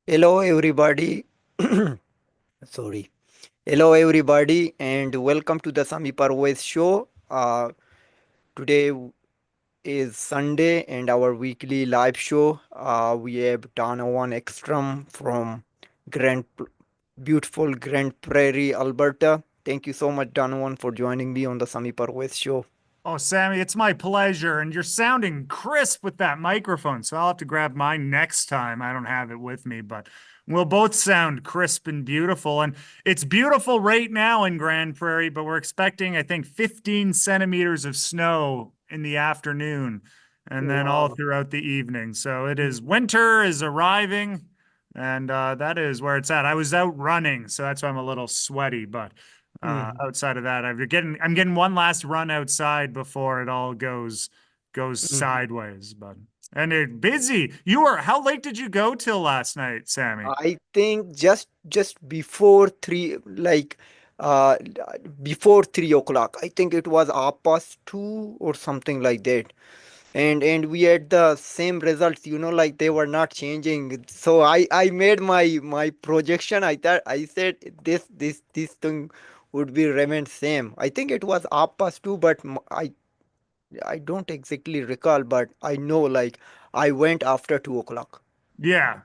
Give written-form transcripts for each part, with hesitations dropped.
Hello, everybody. Sorry. Hello, everybody, and welcome to the Sami Parvez show. Today is Sunday and our weekly live show. We have Donovan Ekstrom from Grand, beautiful Grand Prairie, Alberta. Thank you so much, Donovan, for joining me on the Sami Parvez show. Oh, Sammy, it's my pleasure. And you're sounding crisp with that microphone. So I'll have to grab mine next time. I don't have it with me, but we'll both sound crisp and beautiful. And it's beautiful right now in Grand Prairie, but we're expecting, I think, 15 centimeters of snow in the afternoon and then all Wow. throughout the evening. So it is winter is arriving, and that is where it's at. I was out running, so that's why I'm a little sweaty, but Mhm. outside of that, I'm getting one last run outside before it all goes Mhm. sideways. But and it busy. You were How late did you go till last night, Sammy? I think just before three, uh, before 3 o'clock. I think it was half past two or something like that. And we had the same results. Like they were not changing. So I made my projection. I said this thing would be remain same. I think it was half past two, but I don't exactly recall. But I know like I went after 2 o'clock. Yeah.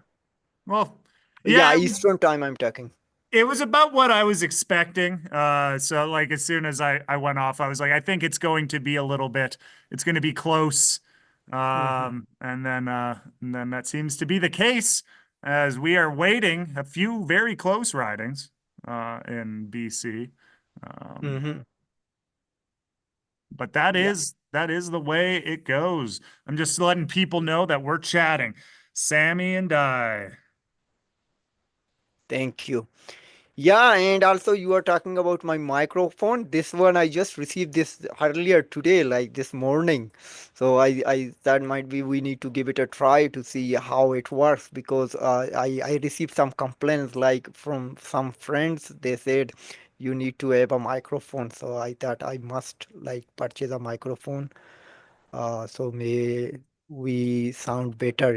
Well, Yeah, yeah, Eastern time I'm talking. it was about what I was expecting. So like as soon as I went off, I was like, I think it's going to be a little bit, it's going to be close. Mhm. And then that seems to be the case as we are waiting a few very close ridings in BC. Um, Mhm. but that Yeah. is that is the way it goes. I'm just letting people know that we're chatting, Sammy and I. Thank you. Yeah, and also you are talking about my microphone. This one I just received this earlier today, like this morning. So I that might be we need to give it a try to see how it works because I received some complaints like from some friends. They said you need to have a microphone. So I thought I must like purchase a microphone. So may we sound better.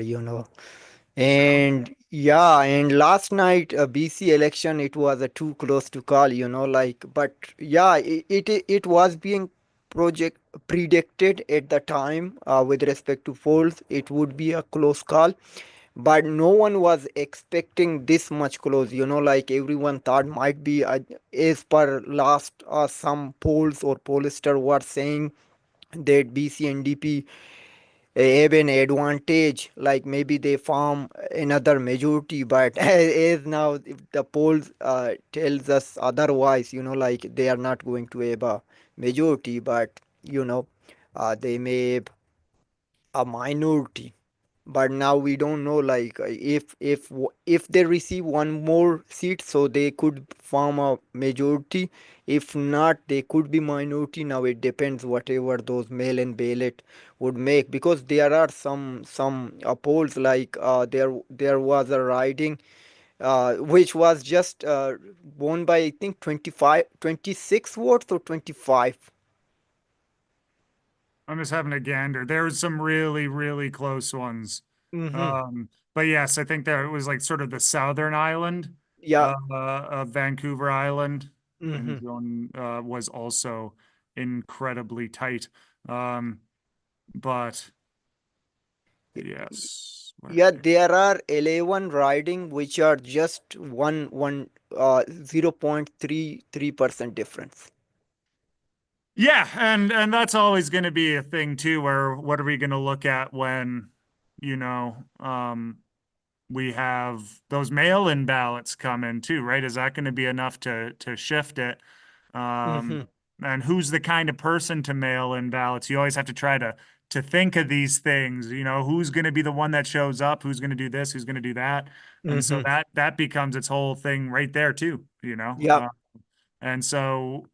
And yeah, and last night BC election it was too close to call, like but yeah, it was being project predicted at the time with respect to polls it would be a close call, but no one was expecting this much close, like everyone thought might be as per last some polls or pollster were saying that BC and DP have an advantage, like maybe they form another majority, but as now if the polls tells us otherwise, like they are not going to have a majority, but they may have a minority. But now we don't know, like if they receive one more seat so they could form a majority. If not, they could be minority. Now it depends whatever those mail-in ballot would make, because there are some polls like there was a riding which was just won by I think 25 26 votes or 25. I'm just having a gander. There was some really, really close ones. Mm-hmm. But yes, I think that it was like sort of the southern island Yeah. of Vancouver Island, and Mm-hmm. Joan was also incredibly tight. Um, but yes, where Yeah, there are 11 riding which are just 0.33% difference. yeah, and that's always going to be a thing too, where what are we going to look at when, you know, we have those mail-in ballots come in too, right? Is that going to be enough to shift it? Um, Mm-hmm. and who's the kind of person to mail in ballots? You always have to try to think of these things, who's going to be the one that shows up, who's going to do this, who's going to do that. And so Mm-hmm. that becomes its whole thing right there too, Yeah. and so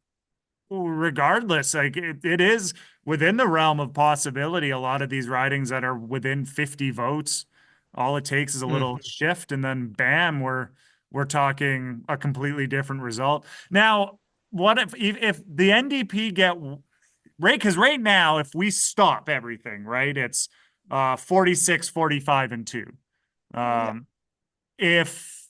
regardless, like it is within the realm of possibility. A lot of these ridings that are within 50 votes, all it takes is a little Mm-hmm. shift, and then bam, we're talking a completely different result. Now, what if the NDP get right? Because right now, if we stop everything, right, it's 46, 45, and 2. Yeah. Um, if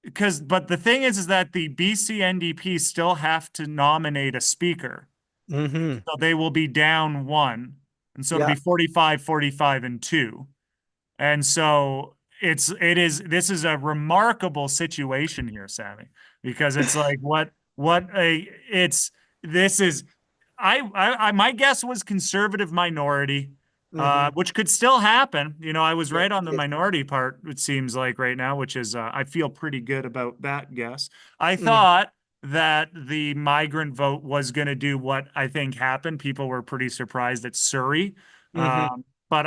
because but the thing is that the BC NDP still have to nominate a speaker. Mm-hmm. So they will be down one. And so it'll Yeah. be 45, 45, and two. And so this is a remarkable situation here, Sammy, because it's like what a it's this is my guess was conservative minority, Mm-hmm. which could still happen. You know, I was Yes. right on the Yes. minority part, it seems like right now, which is I feel pretty good about that guess. I Mm-hmm. thought that the migrant vote was going to do what I think happened. People were pretty surprised at Surrey. Mm-hmm. But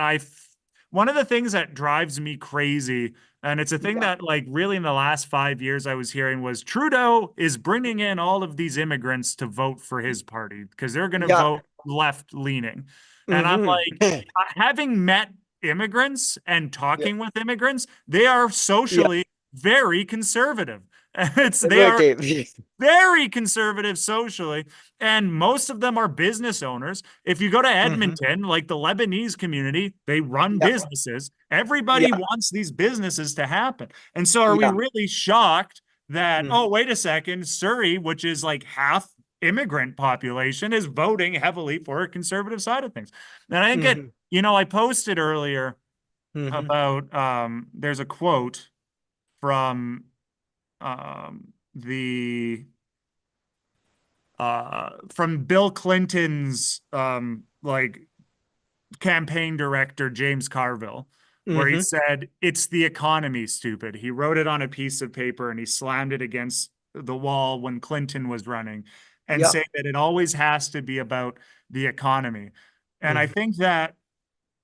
one of the things that drives me crazy, and it's a thing Yeah. that, like, really in the last 5 years I was hearing was Trudeau is bringing in all of these immigrants to vote for his party because they're going to Yeah. vote left leaning. And I'm Mm-hmm. like, having met immigrants and Yes. talking with immigrants, they are Yeah. socially very conservative. They are Conservative. Yes. very conservative socially, and most of them are business owners. If you go to Mm-hmm. Edmonton, like the Lebanese community, they run Yeah. businesses. Everybody Yeah. wants these businesses to happen. And so are we Yeah. really shocked that, Mm-hmm. oh, wait a second, Surrey, which is like half immigrant population, is voting heavily for a conservative side of things? And I think Mm-hmm. I posted earlier Mm-hmm. about there's a quote from the from Bill Clinton's like campaign director James Carville, where he Mm-hmm. said it's the economy, stupid. He wrote it on a piece of paper and he slammed it against the wall when Clinton was running, and Yeah. saying that it always has to be about the economy. And I Mm-hmm. think that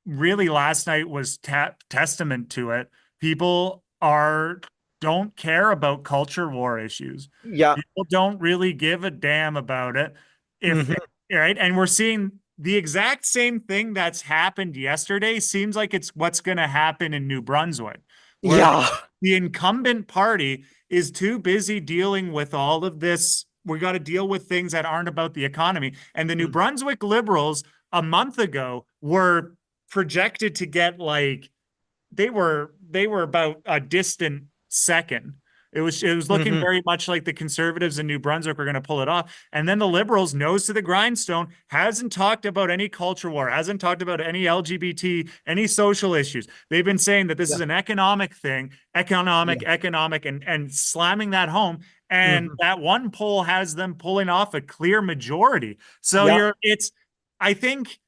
really last night was testament to it. People are don't care about culture war issues. Yeah. People don't really give a damn about it. If Mm-hmm. right, and we're seeing the exact same thing that's happened yesterday seems like it's what's going to happen in New Brunswick, where Yeah. the incumbent party is too busy dealing with all of this. We got to deal with things that aren't about the economy. And the New Mm-hmm. Brunswick Liberals a month ago were projected to get like they were about a distant second. It was looking Mm-hmm. very much like the conservatives in New Brunswick were going to pull it off. And then the liberals, nose to the grindstone, hasn't talked about any culture war, hasn't talked about any LGBT, any social issues. They've been saying that this Yeah. is an economic thing, economic, Yeah. economic, and slamming that home. And Mm-hmm. that one poll has them pulling off a clear majority. So Yeah. I think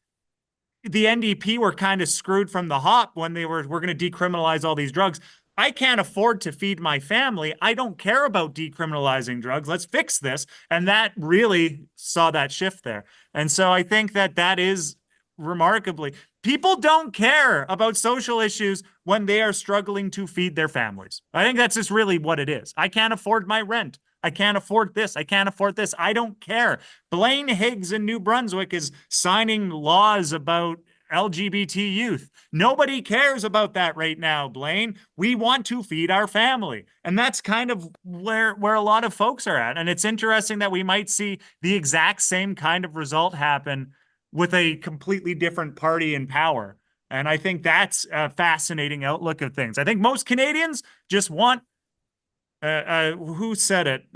the NDP were kind of screwed from the hop when we're going to decriminalize all these drugs. I can't afford to feed my family. I don't care about decriminalizing drugs. Let's fix this. And that really saw that shift there. And so I think that is remarkably, people don't care about social issues when they are struggling to feed their families. I think that's just really what it is. I can't afford my rent. I can't afford this. I can't afford this. I don't care. Blaine Higgs in New Brunswick is signing laws about LGBT youth. Nobody cares about that right now, Blaine. We want to feed our family. And that's kind of where a lot of folks are at. And it's interesting that we might see the exact same kind of result happen with a completely different party in power. And I think that's a fascinating outlook of things. I think most Canadians just want who said it?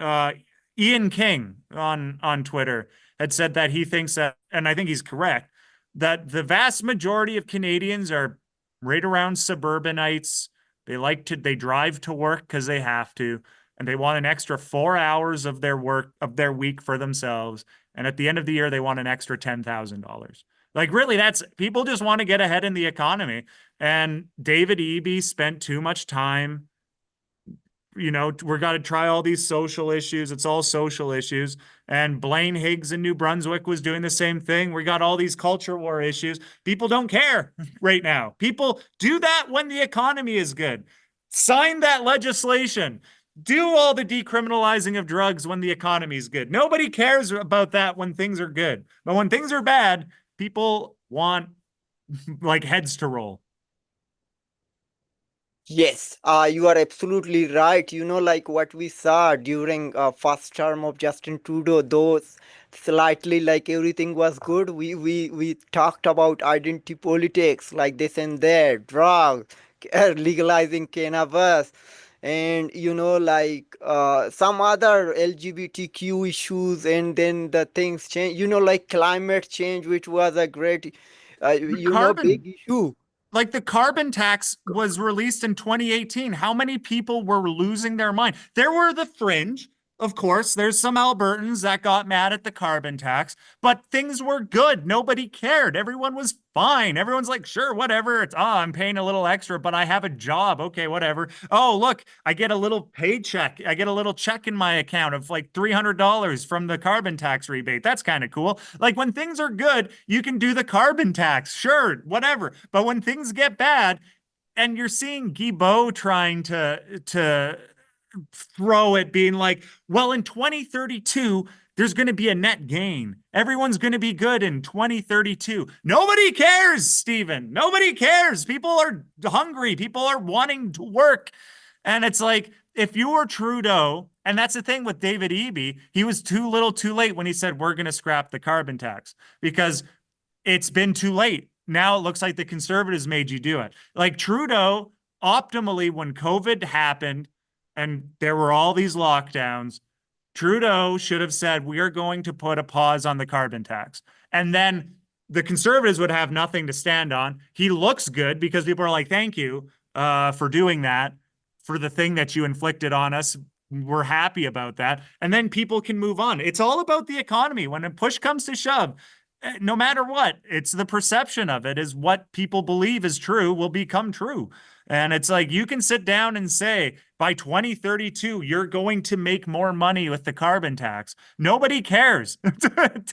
Ian King on Twitter had said that he thinks that, and I think he's correct, that the vast majority of Canadians are right around suburbanites. They drive to work because they have to, and they want an extra 4 hours of their week for themselves. And at the end of the year, they want an extra $10,000. Like, really, that's people just want to get ahead in the economy. And David Eby spent too much time, we're got to try all these social issues. It's all social issues. And Blaine Higgs in New Brunswick was doing the same thing. We got all these culture war issues. People don't care right now. People do that when the economy is good. Sign that legislation. Do all the decriminalizing of drugs when the economy is good. Nobody cares about that when things are good. But when things are bad, people want like heads to roll. Yes, you are absolutely right. Like what we saw during first term of Justin Trudeau, those slightly like everything was good. We talked about identity politics, like this and that, drugs, legalizing cannabis, and some other LGBTQ issues, and then the things change. Like climate change, which was a great, The big carbon issue. Like the carbon tax was released in 2018. How many people were losing their mind? There were the fringe. Of course, there's some Albertans that got mad at the carbon tax, but things were good. Nobody cared. Everyone was fine. Everyone's like, sure, whatever. It's, I'm paying a little extra, but I have a job. Okay, whatever. Oh, look, I get a little paycheck. I get a little check in my account of like $300 from the carbon tax rebate. That's kind of cool. Like when things are good, you can do the carbon tax. Sure, whatever. But when things get bad, and you're seeing Guibault trying to throw it, being like, well, in 2032, there's going to be a net gain. Everyone's going to be good in 2032. Nobody cares, Stephen. Nobody cares. People are hungry. People are wanting to work. And it's like, if you were Trudeau, and that's the thing with David Eby, he was too little too late when he said, we're going to scrap the carbon tax because it's been too late. Now it looks like the conservatives made you do it. Like Trudeau, optimally, when COVID happened and there were all these lockdowns, Trudeau should have said, we are going to put a pause on the carbon tax. And then the conservatives would have nothing to stand on. He looks good because people are like, thank you for doing that, for the thing that you inflicted on us. We're happy about that. And then people can move on. It's all about the economy. When a push comes to shove, no matter what, it's the perception of it is what people believe is true will become true. And it's like you can sit down and say by 2032, you're going to make more money with the carbon tax. Nobody cares.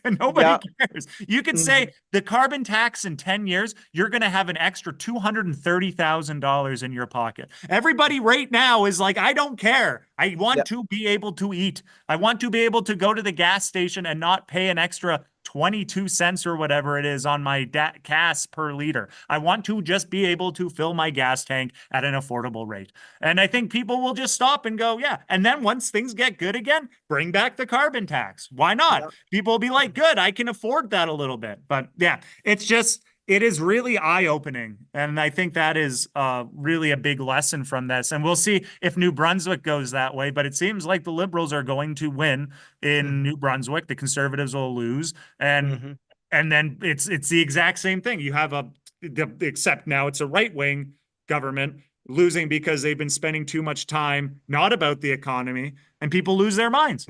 Nobody Yeah. cares. You could Hmm. say the carbon tax in 10 years, you're going to have an extra $230,000 in your pocket. Everybody right now is like, I don't care. I Yeah. want to be able to eat. I want to be able to go to the gas station and not pay an extra 22 cents or whatever it is on my gas per liter. I want to just be able to fill my gas tank at an affordable rate. And I think people will just stop and go, yeah. And then once things get good again, bring back the carbon tax. Why not? Yeah. People will be like, good, I can afford that a little bit. But yeah, it's just, it is really eye opening. And I think that is really a big lesson from this. And we'll see if New Brunswick goes that way. But it seems like the Liberals are going to win in Hmm. New Brunswick. The Conservatives will lose. And Hmm. and then it's the exact same thing. You have except now it's a right wing government losing because they've been spending too much time not about the economy, and people lose their minds.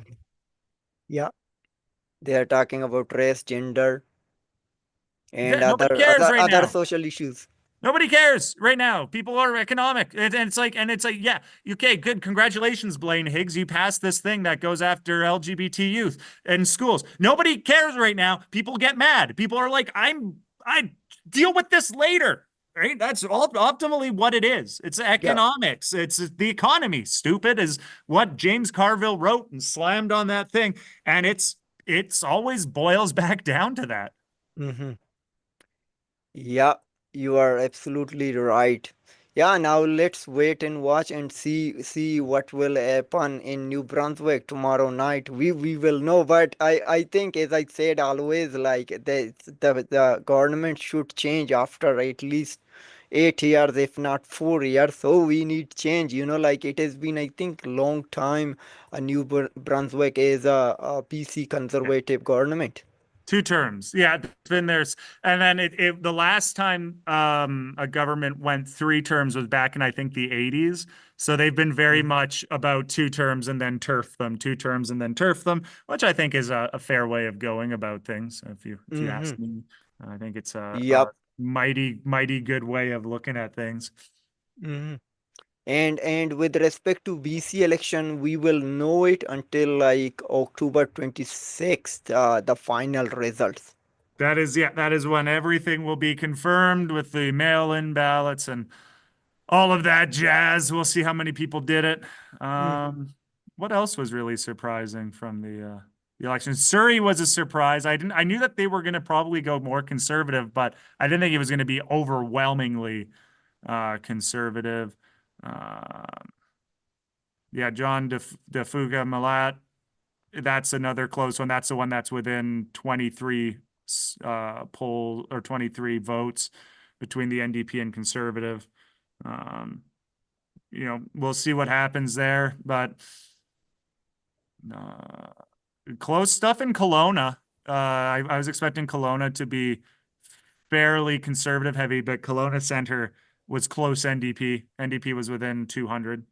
Yeah. They are talking about race, gender, and Yeah, nobody other cares other right other now. social issues. Nobody cares right now. People are economic. And it's like, yeah, okay, good. Congratulations, Blaine Higgs. You passed this thing that goes after LGBT youth in schools. Nobody cares right now. People get mad. People are like, I deal with this later. Right? That's optimally what it is. It's Yeah. economics. It's the economy. Stupid is what James Carville wrote and slammed on that thing. And it's always boils back down to that. Hmm. Yeah, you are absolutely right. Yeah, now let's wait and watch and see what will happen in New Brunswick tomorrow night. We will know, but I think, as I said always, like the government should change after at least 8 years, if not 4 years. So we need change. Like it has been, I think, long time. A Brunswick is a PC conservative government. 2 terms. Yeah, it's been there. And then the last time a government went 3 terms was back in I think the 80s. So they've been very Mhm. much about 2 terms and then turf them, 2 terms and then turf them, which I think is a fair way of going about things. If you Mhm. ask me, I think it's a Yep. mighty good way of looking at things. Mhm. And with respect to BC election, we will know it until like October 26th, the final results. That is when everything will be confirmed with the mail-in ballots and all of that Yeah. jazz. We'll see how many people did it. Hmm. What else was really surprising from the election? Surrey was a surprise. I knew that they were going to probably go more conservative, but I didn't think it was going to be overwhelmingly conservative. Uh, yeah, John DeFuga Malat. That's another close one. That's the one that's within 23 poll or 23 votes between the NDP and conservative. Um, we'll see what happens there, but uh, close stuff in Kelowna. I was expecting Kelowna to be fairly conservative heavy, but Kelowna Center was close NDP. NDP was within 200.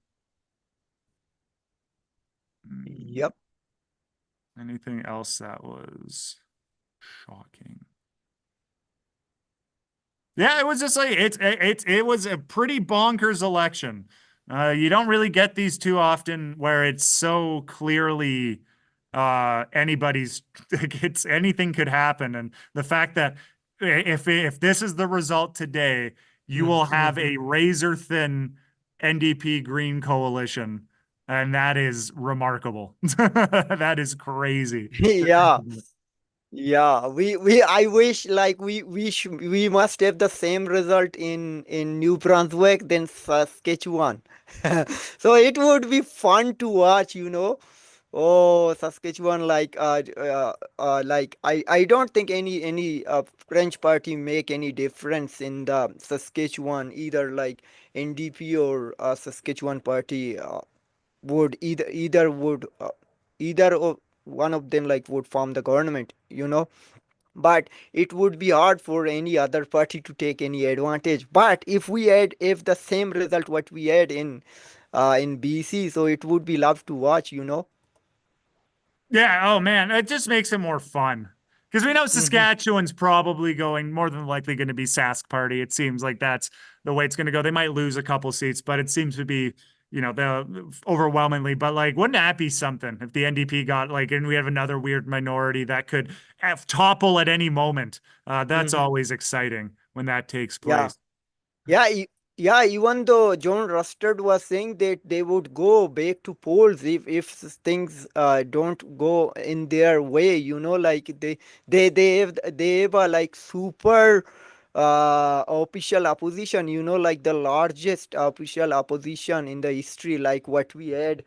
Mm, Yep. Anything else that was shocking? Yeah, it was just like it was a pretty bonkers election. You don't really get these too often where it's so clearly anybody's it's anything could happen. And the fact that if this is the result today, you will have a razor thin NDP Green coalition, and that is remarkable. That is crazy. Yeah. Yeah, I wish like we must have the same result in New Brunswick than Saskatchewan. So it would be fun to watch, you know. Oh, Saskatchewan, like I don't think any French party make any difference in the Saskatchewan either, like NDP or Saskatchewan party would either of one of them like would form the government, you know. But it would be hard for any other party to take any advantage. But if the same result what we had in BC, so it would be love to watch, you know. Yeah, oh man, it just makes it more fun. Because we know Hmm. Saskatchewan's probably going more than likely going to be Sask party. It seems like that's the way it's going to go. They might lose a couple seats, but it seems to be, the overwhelmingly. But like, wouldn't that be something if the NDP got like, and we have another weird minority that could topple at any moment? That's Hmm. always exciting when that takes Yeah. place. Yeah, yeah, even though John Rustard was saying that they would go back to polls if things don't go in their way, you know, like they have a like super official opposition, you know, like the largest official opposition in the history, like what we had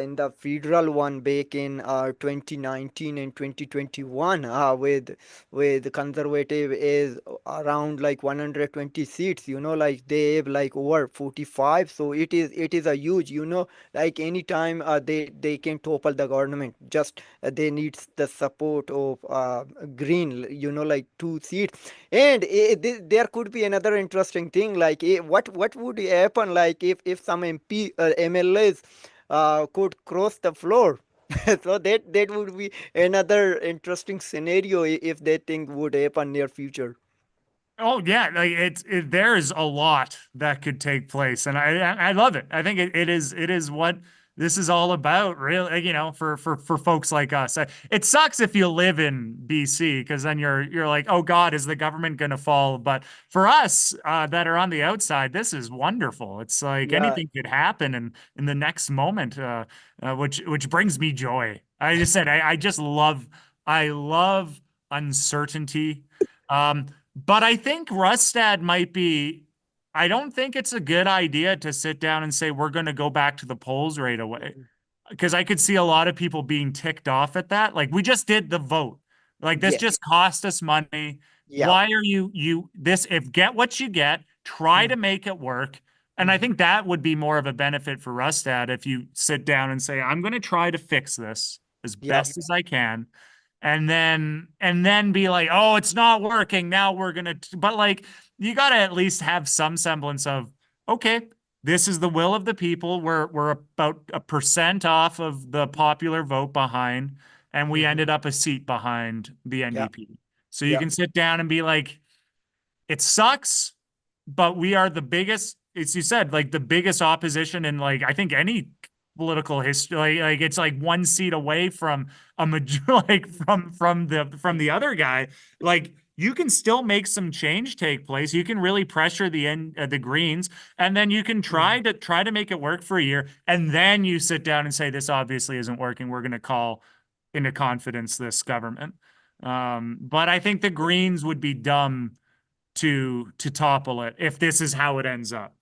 in the federal one back in 2019 and 2021 with conservative is around like 120 seats, you know, like they have like over 45, so it is a huge, you know, like anytime they can topple the government, just they need the support of green, you know, like 2 seats. And there could be another interesting thing, like what would happen like if some MLAs could cross the floor. So that would be another interesting scenario if that thing would happen near future. Oh yeah, like there's a lot that could take place, and I love it. I think it is what this is all about, really. Like, for folks like us, it sucks if you live in BC because then you're like, oh God, is the government going to fall? But for us that are on the outside, this is wonderful. It's like Yeah. anything could happen in the next moment, which brings me joy. I just said I love uncertainty. Um, but I think Rustad might be. I don't think it's a good idea to sit down and say we're going to go back to the polls right away because I could see a lot of people being ticked off at that. Like we just did the vote. Like this Yes. just cost us money. Yeah. Why are you this if get what you get, try to make it work. And I Mhm. think that would be more of a benefit for Rustad if you sit down and say, I'm going to try to fix this as Yeah. best as I can and then be like, oh, it's not working. Now we're gonna, but like, you got to at least have some semblance of, okay, this is the will of the people. We're about a percent off of the popular vote behind, and we Mhm. ended up a seat behind the Yeah. NDP. So you Yeah. can sit down and be like, it sucks, but we are the biggest, as you said, like the biggest opposition in like I think any political history. Like it's like one seat away from a major, like from the other guy. Like you can still make some change take place. You can really pressure the Greens, and then you can try Mhm. to try to make it work for a year, and then you sit down and say this obviously isn't working. We're going to call into confidence this government. But I think the Greens would be dumb to topple it if this is how it ends up.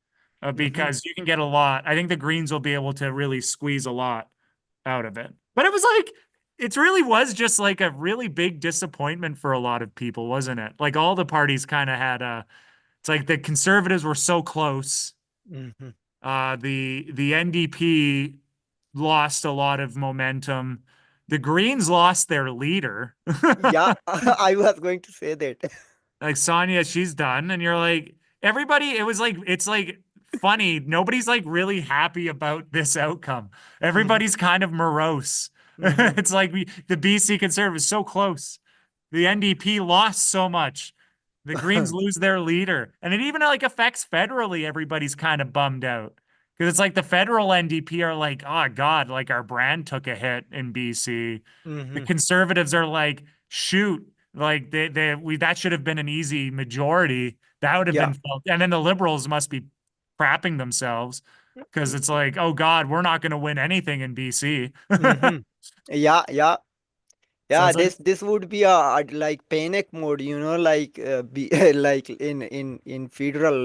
Mhm. Because you can get a lot. I think the Greens will be able to really squeeze a lot out of it. But it was like it really was just like a really big disappointment for a lot of people, wasn't it? Like all the parties kind of had a it's like the conservatives were so close Hmm. The NDP lost a lot of momentum. The Greens lost their leader. Yeah, I was going to say that. Like Sonia, she's done, and you're like everybody. It was like it's like funny. Nobody's like really happy about this outcome. Hmm. Everybody's kind of morose. Hmm. It's like the BC Conservatives so close. The NDP lost so much. The Greens lose their leader, and it even like affects federally. Everybody's kind of bummed out because it's like the federal NDP are like, oh God, like our brand took a hit in BC. The Hmm. Conservatives are like, shoot, like we that should have been an easy majority. That would have Yeah. been felt. And then the Liberals must be crapping themselves because it's like, oh God, we're not going to win anything in BC. Hmm. Yeah, yeah. So Yeah, it's like, this would be a like panic mode, like be like in federal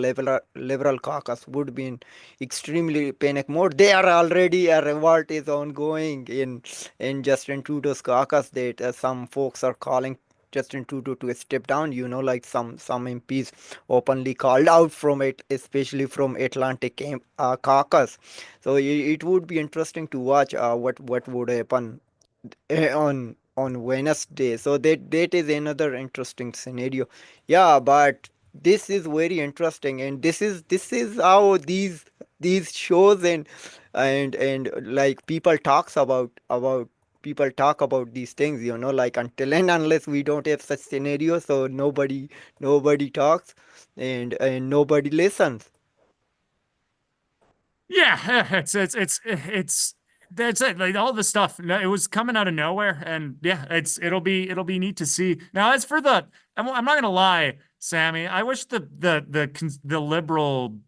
liberal caucus would be in extremely panic mode. They are already a revolt is ongoing in Justin Trudeau's caucus that some folks are calling Justin Trudeau to step down. Like some MPs openly called out from it, especially from Atlantic caucus. So it would be interesting to watch what would happen on Wednesday. So that is another interesting scenario. Yeah, but this is very interesting, and this is how these shows and like people talk about these things. Like until and unless we don't have such scenarios, so nobody talks and nobody listens. yeah, it's that's it. Like all the stuff, it was coming out of nowhere, and yeah, it'll be neat to see. Now, as for I'm not gonna lie, Sammy, I wish the liberal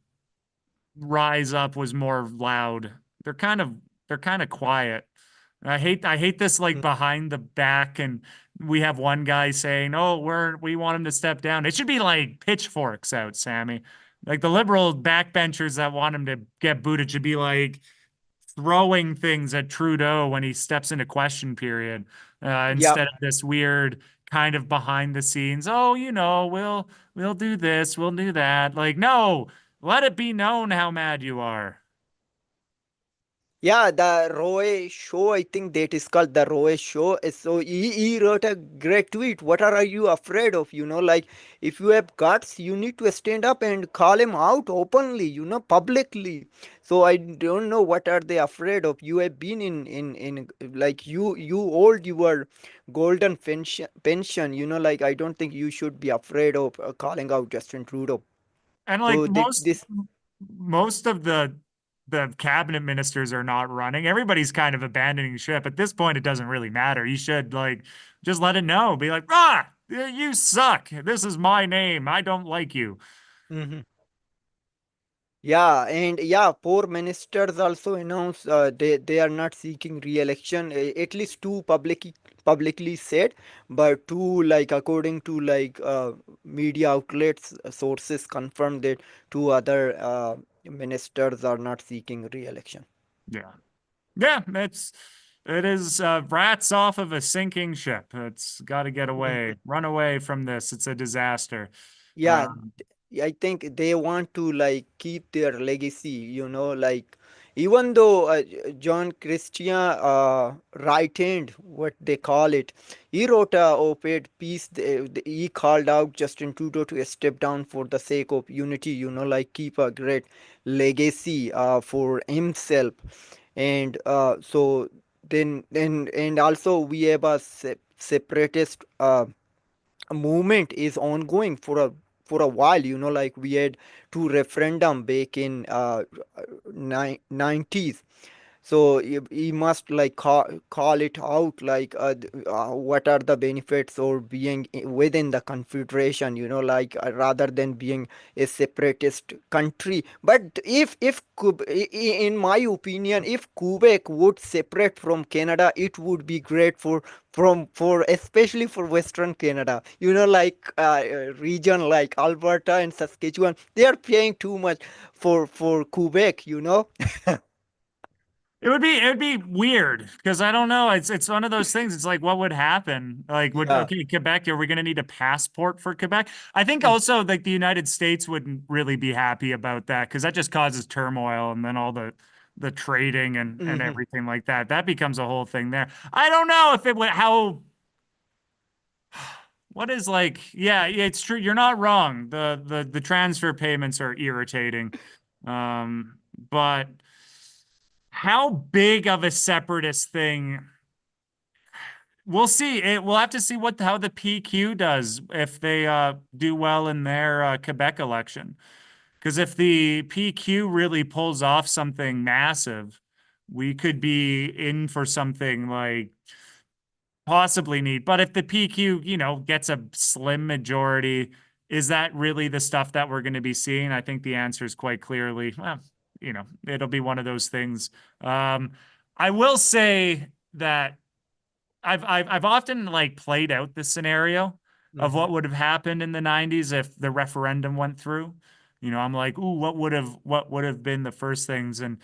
rise up was more loud. They're kind of they're kind of quiet. I hate this like behind the back and we have one guy saying, "Oh, we want him to step down." It should be like pitchforks out, Sammy. Like the liberal backbenchers that want him to get booted should be like throwing things at Trudeau when he steps into question period, Yeah. instead of this weird kind of behind the scenes. Oh, we'll do this, we'll do that. Like, no, let it be known how mad you are. Yeah, the Roy show, I think that is called the Roy show. So he wrote a great tweet. What are you afraid of? Like if you have guts, you need to stand up and call him out openly, publicly. So I don't know what are they afraid of. You have been in like you hold your golden pension. Like I don't think you should be afraid of calling out Justin Trudeau. And like So this. most of the cabinet ministers are not running. Everybody's kind of abandoning ship. At this point, it doesn't really matter. You should like just let it know. Be like, you suck. This is my name. I don't like you. Mhm. Yeah, and yeah, four ministers also announced they are not seeking re-election. At least two publicly said, but two like according to like media outlets, sources confirmed that two other ministers are not seeking re-election. Yeah. Yeah, it is rats off of a sinking ship. It's got to get away, Mhm. run away from this. It's a disaster. Yeah, Um, I think they want to like keep their legacy, like even though John Christian right-hand, what they call it, he wrote a op-ed piece. He called out Justin Trudeau to step down for the sake of unity, like keep a great legacy for himself, and so then and also we have a separatist. Movement is ongoing for a while, like we had two referendum back in 90s. So he must like call it out, like what are the benefits of being within the confederation, like rather than being a separatist country. But if in my opinion, if Quebec would separate from Canada, it would be great for especially for Western Canada, like region like Alberta and Saskatchewan, they are paying too much for Quebec. it would be weird because I don't know. It's one of those things. It's like what would happen? Like would Yeah. okay, Quebec, are we going to need a passport for Quebec? I think also like the United States wouldn't really be happy about that because that just causes turmoil and then all the trading and Mm-hmm. everything like that. That becomes a whole thing there. I don't know if it would how what is like yeah, it's true. You're not wrong. The transfer payments are irritating. But how big of a separatist thing we'll see. We'll have to see what how the PQ does if they do well in their Quebec election. Because if the PQ really pulls off something massive, we could be in for something like possibly neat. But if the PQ, gets a slim majority, is that really the stuff that we're going to be seeing? I think the answer is quite clearly, well, it'll be one of those things. Um, I will say that I've often like played out the scenario of Mm-hmm. what would have happened in the 90s if the referendum went through. I'm like, ooh, what would have been the first things? And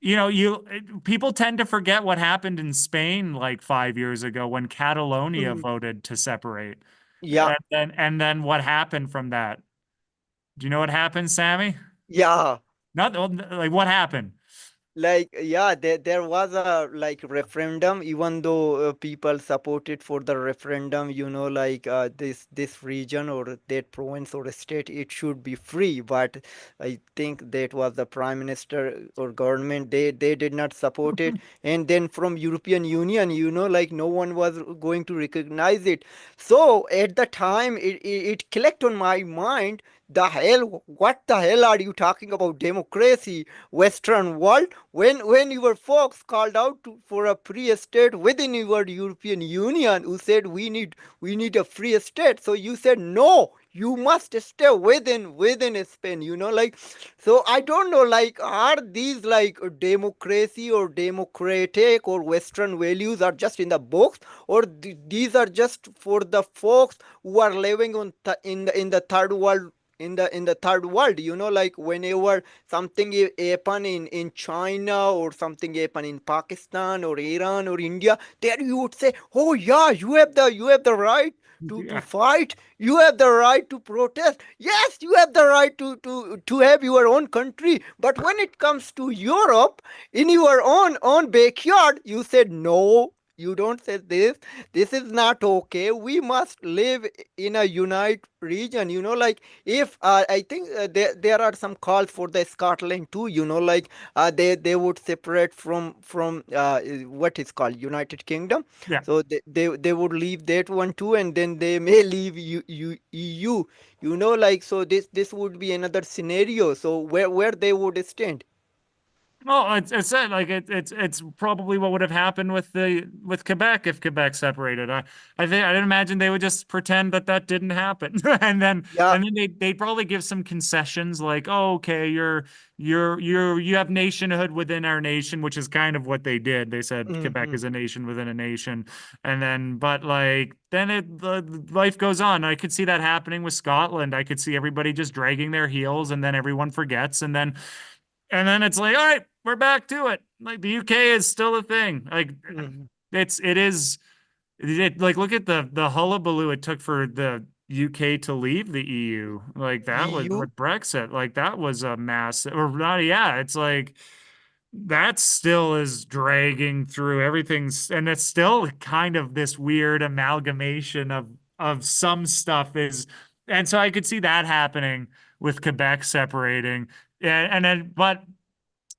you people tend to forget what happened in Spain like 5 years ago when Catalonia Mm-hmm. voted to separate. Yeah. And then what happened from that? Do you know what happened, Sammy? Yeah. Not like what happened? Like, yeah, there was a like referendum, even though people supported for the referendum, like this region or that province or state, it should be free. But I think that was the prime minister or government, they did not support it. And then from European Union, like no one was going to recognize it. So at the time, it clicked on my mind, the hell, what the hell are you talking about democracy, Western world? When your folks called out for a free state within your European Union, who said we need a free state, so you said no, you must stay within Spain, like. So I don't know, like, are these like democracy or democratic or Western values are just in the books, or these are just for the folks who are living in the third world, in the third world, like whenever something happen in China or something happen in Pakistan or Iran or India, there you would say, oh yeah, you have the right to Yeah. fight, you have the right to protest, yes, you have the right to have your own country. But when it comes to Europe, in your own backyard, you said no, you don't say this is not okay, we must live in a unite region, like. If I think there are some calls for the Scotland too, like they would separate from what is called United Kingdom, Yeah. so they would leave that one too, and then they may leave EU, like. So this would be another scenario, so where they would stand. Well, it's said like it's probably what would have happened with Quebec if Quebec separated. I think I didn't imagine they would just pretend that that didn't happen, and then Yeah. and then they'd probably give some concessions like, oh, okay, you have nationhood within our nation, which is kind of what they did. They said Quebec Hmm. is a nation within a nation, and then but like then life goes on. I could see that happening with Scotland. I could see everybody just dragging their heels, and then everyone forgets, and then it's like, all right, we're back to it. Like the UK is still a thing. Like Hmm. like look at the hullabaloo it took for the UK to leave the EU. Like that was EU. with Brexit. Like that was a mass or not, yeah, it's like that still is dragging through everything's and it's still kind of this weird amalgamation of some stuff is and so I could see that happening with Quebec separating. And then but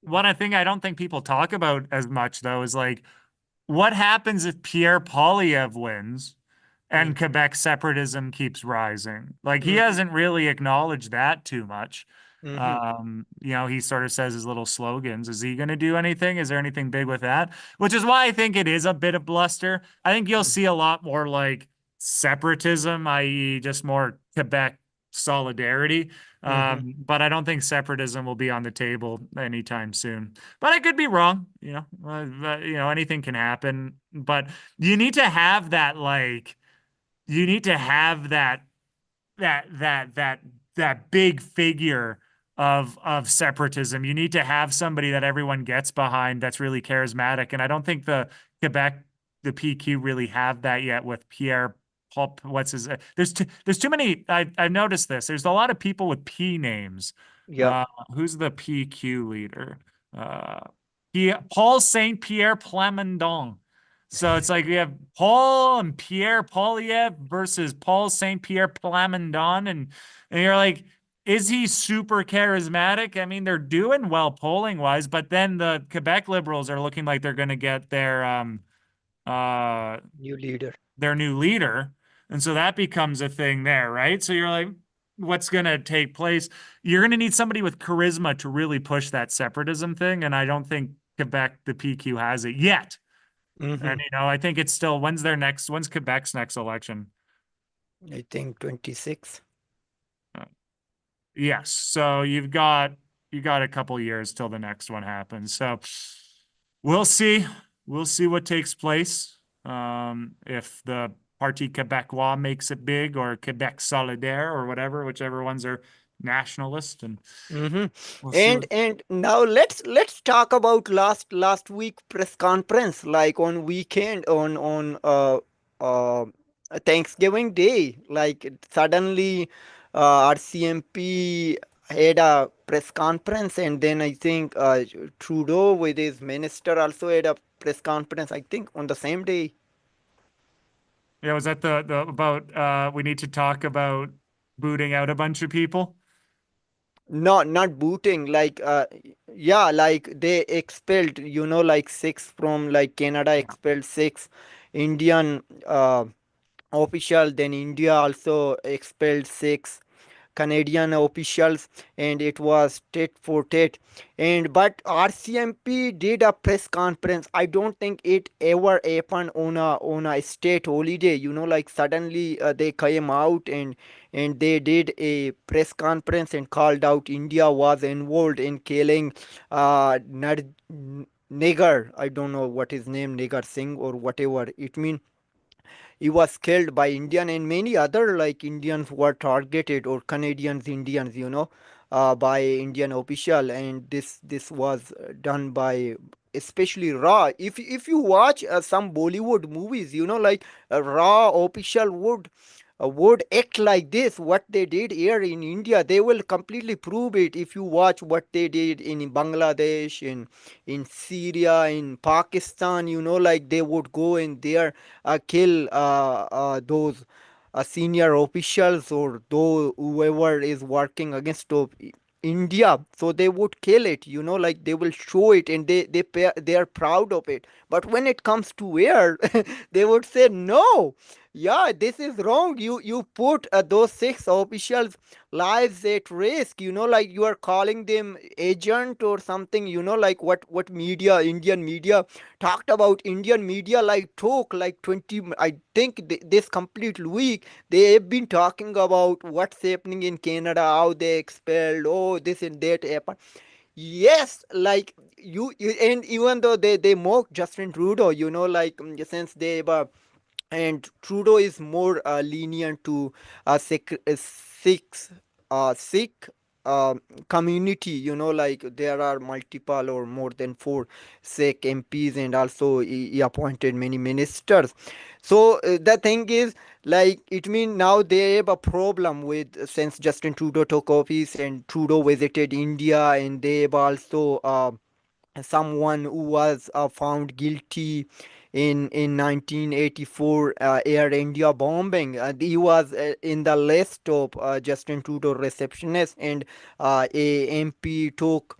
what I don't think people talk about as much though is like what happens if Pierre Poilievre wins and Quebec separatism keeps rising? Like he Hmm. hasn't really acknowledged that too much. Hmm. He sort of says his little slogans. Is he going to do anything? Is there anything big with that? Which is why I think it is a bit of bluster. I think you'll see a lot more like separatism, i.e., just more Quebec solidarity. Hmm. But I don't think separatism will be on the table anytime soon. But I could be wrong. Anything can happen. But you need to have that, like, you need to have that big figure of separatism. You need to have somebody that everyone gets behind that's really charismatic. And I don't think Quebec, the PQ really have that yet with Pierre Paul. What's his? There's too many. I've noticed this. There's a lot of people with P names. Yeah, Uh, who's the PQ leader? Uh, Paul Saint Pierre Plamondon. So it's like we have Paul and Pierre Polyev versus Paul Saint Pierre Plamondon, and you're like, is he super charismatic? I mean, they're doing well polling wise, but then the Quebec Liberals are looking like they're going to get uh new leader. their new leader, and so that becomes a thing there, right? So you're like, what's going to take place? You're going to need somebody with charisma to really push that separatism thing, and I don't think Quebec, the PQ, has it yet. And Mm-hmm. I think it's still when's Quebec's next election? I think 26. Uh, Yes. So you got a couple years till the next one happens. So we'll see. We'll see what takes place. If the Parti Québécois makes it big or Quebec Solidaire or whatever, whichever ones are nationalist, and Mm-hmm. we'll see what. And now let's talk about last week press conference, like on weekend on uh Thanksgiving Day. Like suddenly our CMP had a press conference, and then I think Trudeau with his minister also had a press conference, I think on the same day. Yeah, was that the about we need to talk about booting out a bunch of people? Not booting, like yeah, like they expelled, like six from, like Canada Yeah. expelled six Indian official, then India also expelled six Canadian officials, and it was tit for tat. And but RCMP did a press conference. I don't think it ever happened on a state holiday. Like suddenly they came out and they did a press conference and called out India was involved in killing Nagar. I don't know what his name, Nagar Singh or whatever it means. He was killed by Indian, and many other like Indians were targeted, or Canadians, Indians, by Indian official. And this was done by especially Raw. If you watch some Bollywood movies, like Raw official would act like this. What they did here in India, they will completely prove it. If you watch what they did in Bangladesh, in Syria, in Pakistan, like they would go in there, kill those senior officials, or though whoever is working against India. So they would kill it, like they will show it, and they are proud of it. But when it comes to air, they would say no. Yeah, this is wrong. You put those six officials' lives at risk. Like you are calling them agent or something. Like what media, Indian media talked about. Indian media like talk like 20. I think this complete week they have been talking about what's happening in Canada, how they expelled, oh this and that happened. Yes, like and even though they mock Justin Trudeau, like since they were, and Trudeau is more lenient to Sikh community. Like there are multiple or more than four Sikh MPs, and also he appointed many ministers. So the thing is, like it means now they have a problem with, since Justin Trudeau took office and Trudeau visited India, and they have also someone who was found guilty in 1984 Air India bombing. He was in the list of Justin Trudeau receptionists, and a MP took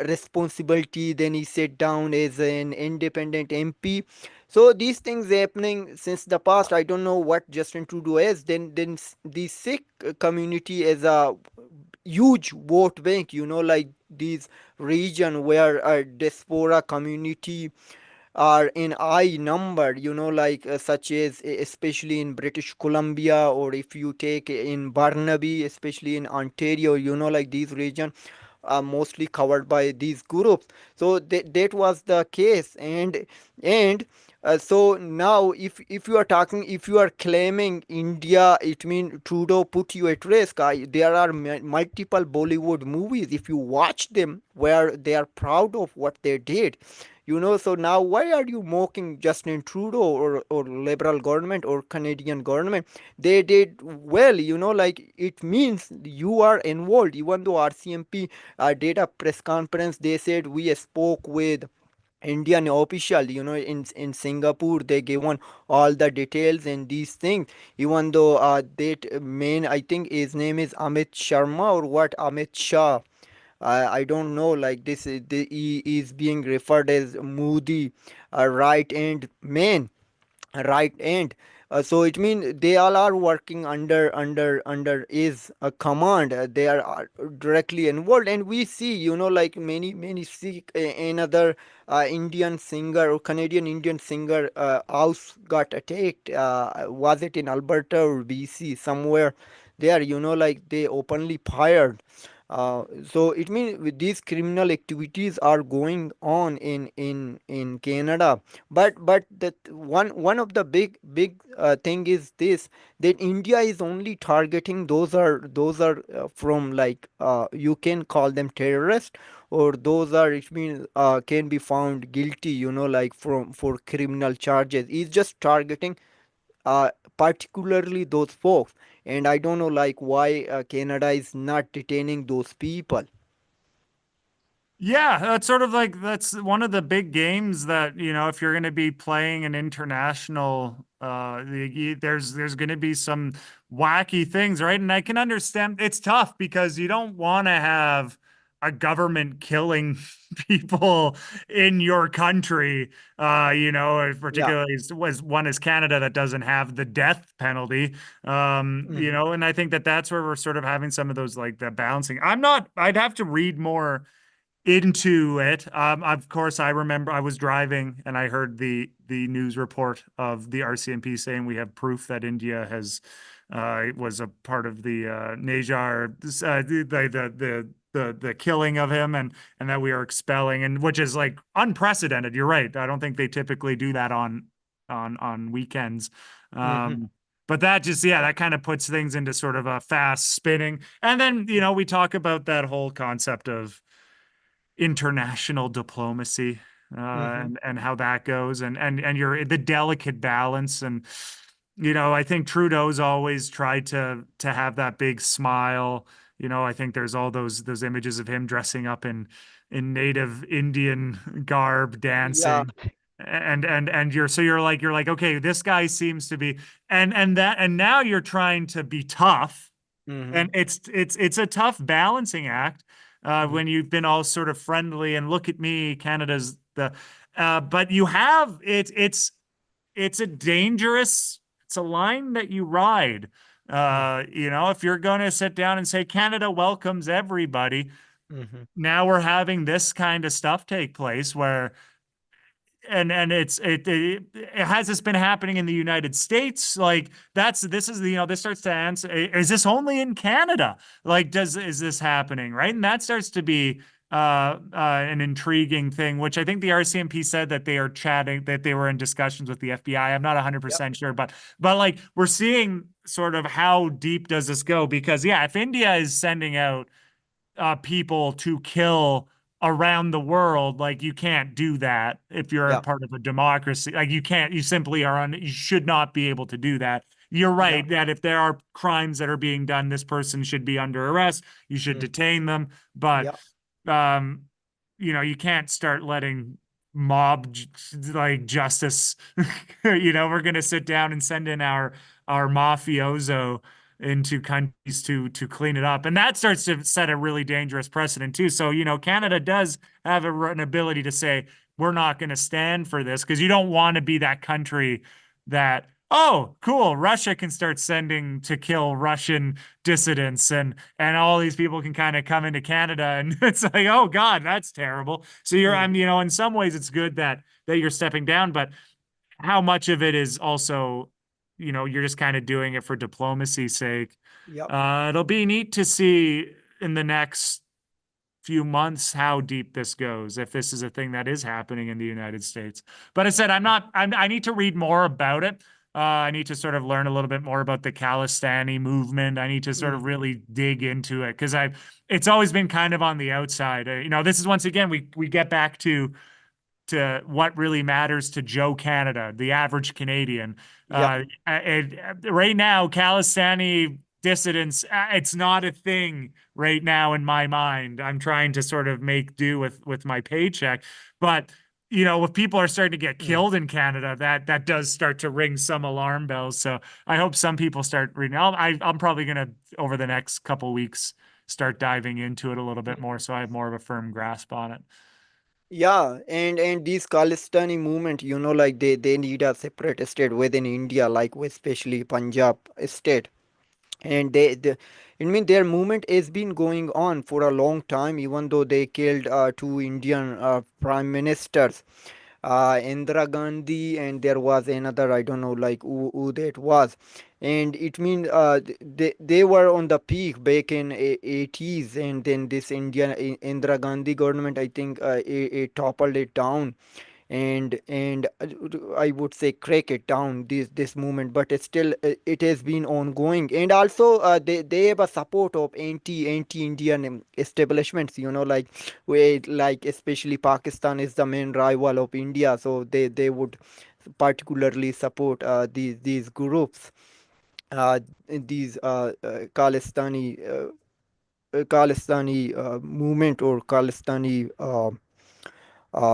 responsibility. Then he sat down as an independent MP. So these things happening since the past. I don't know what Justin Trudeau is. Then the Sikh community is a huge vote bank. Like these region where a diaspora community are in high number, like such as especially in British Columbia, or if you take in Burnaby, especially in Ontario, like these region are mostly covered by these groups. So that was the case. And So now, if you are talking, if you are claiming India, it means Trudeau put you at risk. There are multiple Bollywood movies, if you watch them, where they are proud of what they did. So now why are you mocking Justin Trudeau, or Liberal government, or Canadian government? They did well, like it means you are involved. Even though RCMP did a press conference, they said we spoke with Indian official, in Singapore. They given all the details and these things. Even though that main, I think his name is Amit Sharma, or what, Amit Shah. I don't know. Like this, he is being referred as Modi, right hand man, right end. So it means they all are working under is a command. They are directly involved, and we see, like many see another Indian singer, or Canadian Indian singer house got attacked. Was it in Alberta or BC, somewhere there? Like they openly fired. So it means with these criminal activities are going on in Canada. But that one of the big thing is this, that India is only targeting those are from, like, you can call them terrorists, or those are, it means, can be found guilty, like from for criminal charges. It's just targeting uh, particularly those folks. And I don't know, like, why Canada is not detaining those people. Yeah, that's sort of like that's one of the big games that, if you're going to be playing an international there's going to be some wacky things, right? And I can understand it's tough because you don't want to have a government killing people in your country. Yeah. Particularly was one is Canada that doesn't have the death penalty. Hmm. And I think that that's where we're sort of having some of those, like, the balancing. I'd have to read more into it. Of course, I remember I was driving and I heard the news report of the RCMP saying we have proof that India has was a part of the Najar, the killing of him, and that we are expelling, and which is like unprecedented. You're right. I don't think they typically do that on weekends. Hmm. But that just, yeah, that kind of puts things into sort of a fast spinning. And then, we talk about that whole concept of international diplomacy, Hmm. and how that goes, and you're the delicate balance. And I think Trudeau's always tried to have that big smile. I think there's all those images of him dressing up in native Indian garb, Yeah. dancing. And you're like, okay, this guy seems to be, and now you're trying to be tough, and Hmm. it's a tough balancing act, Hmm. when you've been all sort of friendly and look at me, Canada's the, but you have it's a dangerous, it's a line that you ride. If you're going to sit down and say Canada welcomes everybody, Hmm. now we're having this kind of stuff take place where, and it has this been happening in the United States? Like, this is this starts to answer, is this only in Canada? Like, does is this happening, right? And that starts to be an intriguing thing, which I think the RCMP said that they are chatting, that they were in discussions with the FBI. I'm not Yep. 100% sure, but like, we're seeing sort of how deep does this go? Because, yeah, if India is sending out people to kill around the world, like, you can't do that if you're a Yeah. part of a democracy. Like, you can't, you simply are on, you should not be able to do that. You're Yeah. right that if there are crimes that are being done, this person should be under arrest. You should Mm. detain them. But Yeah. um, you can't start letting mob like justice. We're gonna sit down and send in our mafioso into countries to clean it up, and that starts to set a really dangerous precedent too. So Canada does have an ability to say we're not going to stand for this, because you don't want to be that country that, oh, cool, Russia can start sending to kill Russian dissidents, and all these people can kind of come into Canada, and it's like, oh God, that's terrible. So I'm, Hmm. in some ways it's good that you're stepping down, but how much of it is also, you're just kind of doing it for diplomacy's sake? Yep. It'll be neat to see in the next few months how deep this goes, if this is a thing that is happening in the United States. But I said, I need to read more about it. I need to sort of learn a little bit more about the Khalistani movement. I need to sort Mm. of really dig into it because it's always been kind of on the outside. This is once again, we get back to what really matters to Joe Canada, the average Canadian. Yeah. Right now, Khalistani dissidents, it's not a thing right now in my mind. I'm trying to sort of make do with my paycheck, but if people are starting to get Mm. killed in Canada, that does start to ring some alarm bells. So I hope some people start reading. I'm probably gonna over the next couple weeks start diving into it a little bit more, so I have more of a firm grasp on it. Yeah, and these Khalistani movement, like they need a separate state within India, like especially Punjab state. And I mean their movement has been going on for a long time, even though they killed two Indian prime ministers, Indira Gandhi, and there was another, I don't know, like who that was. And it means they were on the peak back in 80s, and then this Indira Gandhi government, I think, it toppled it down, and I would say crack it down this movement, but it's still it has been ongoing. And also they have a support of anti-Indian establishments, like where, like especially Pakistan is the main rival of India, so they would particularly support these groups, these Khalistani movement, or Khalistani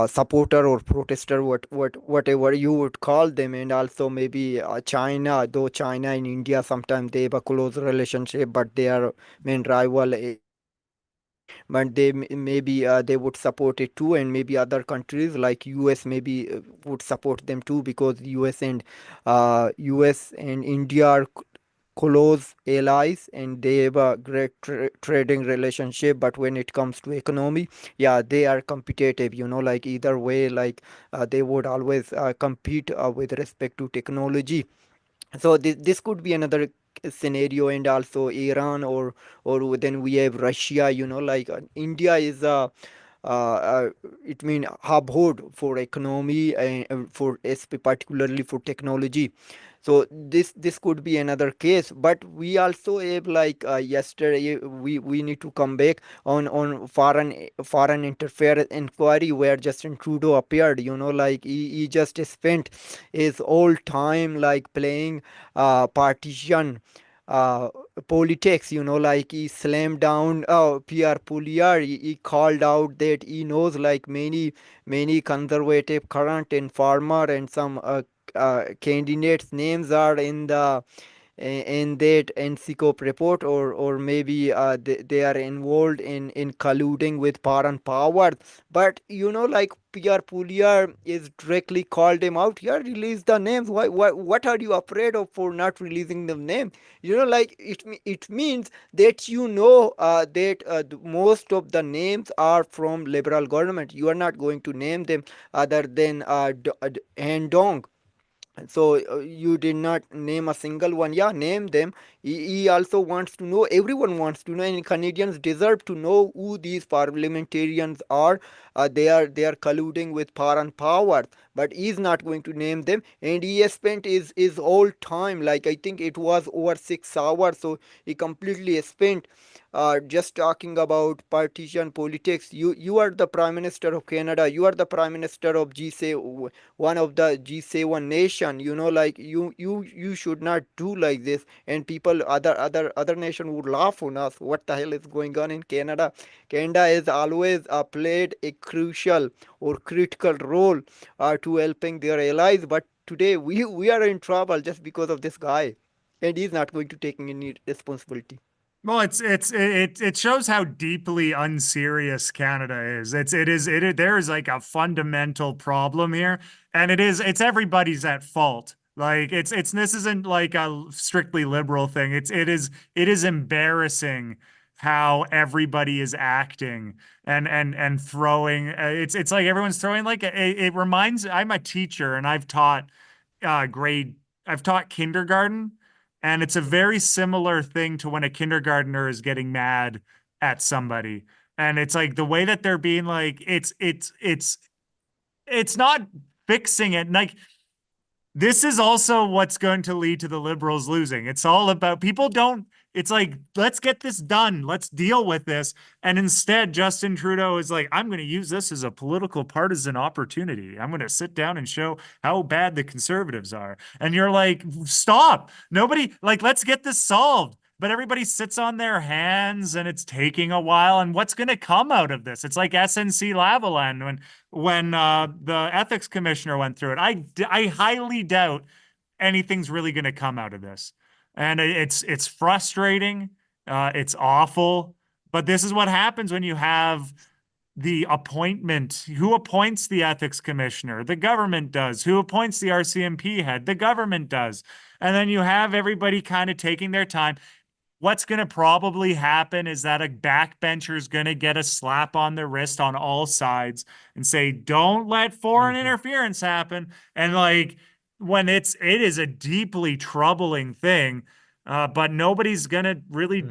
supporter or protester, whatever you would call them. And also maybe China, though China and India sometimes they have a close relationship, but they are main rival in India. But maybe they would support it too, and maybe other countries like US maybe would support them too, because US and India are close allies, and they have a great trading relationship. But when it comes to economy, yeah, they are competitive, like either way, like they would always compete with respect to technology. So this could be another scenario. And also Iran, or then we have Russia, like India is a it mean hub for economy, and for particularly for technology. So this could be another case. But we also have, like yesterday, we need to come back on foreign interference inquiry, where Justin Trudeau appeared, like he just spent his whole time like playing partition uh politics, like he slammed down Pierre Pouliot. He called out that he knows like many conservative current and farmer and some candidates names are in that NCCOP report, or maybe they are involved in colluding with foreign powers. But like Pierre Pouliot is directly called him out. Yeah, release the names. Why what are you afraid of for not releasing the name? Like it means that that most of the names are from liberal government. You are not going to name them other than Han Dong. So you did not name a single one. Yeah, name them. He also wants to know. Everyone wants to know, and Canadians deserve to know who these parliamentarians are. They are colluding with foreign powers, but he's not going to name them. And he has spent his whole time, like I think it was over 6 hours. So he completely spent just talking about partisan politics. You are the Prime Minister of Canada. You are the Prime Minister of G7, one of the G7 nation. Like you should not do like this. And people, other nation would laugh on us. What the hell is going on in Canada? Canada has always played a crucial or critical role to helping their allies. But today we are in trouble just because of this guy, and he's not going to take any responsibility. Well, it shows how deeply unserious Canada is. There is like a fundamental problem here, and it's everybody's at fault. Like it's this isn't like a strictly liberal thing. It is embarrassing how everybody is acting and throwing. It's like everyone's throwing like it reminds. I'm a teacher and uh grade I've taught kindergarten, and it's a very similar thing to when a kindergartner is getting mad at somebody. And it's like the way that they're being like, it's not fixing it. Like this is also what's going to lead to the liberals losing. It's all about people don't, it's like, let's get this done. Let's deal with this. And instead, Justin Trudeau is like, I'm going to use this as a political partisan opportunity. I'm going to sit down and show how bad the conservatives are. And you're like, stop. Nobody, like, let's get this solved. But everybody sits on their hands and it's taking a while. And what's going to come out of this? It's like SNC Lavalin when the ethics commissioner went through it. I highly doubt anything's really going to come out of this, and it's frustrating. It's awful, but this is what happens when you have the appointment. Who appoints the ethics commissioner? The government does. Who appoints the RCMP head? The government does. And then you have everybody kind of taking their time. What's going to probably happen is that a backbencher is going to get a slap on the wrist on all sides and say, don't let foreign Hmm. interference happen. And like when it is a deeply troubling thing, but nobody's going to really Hmm.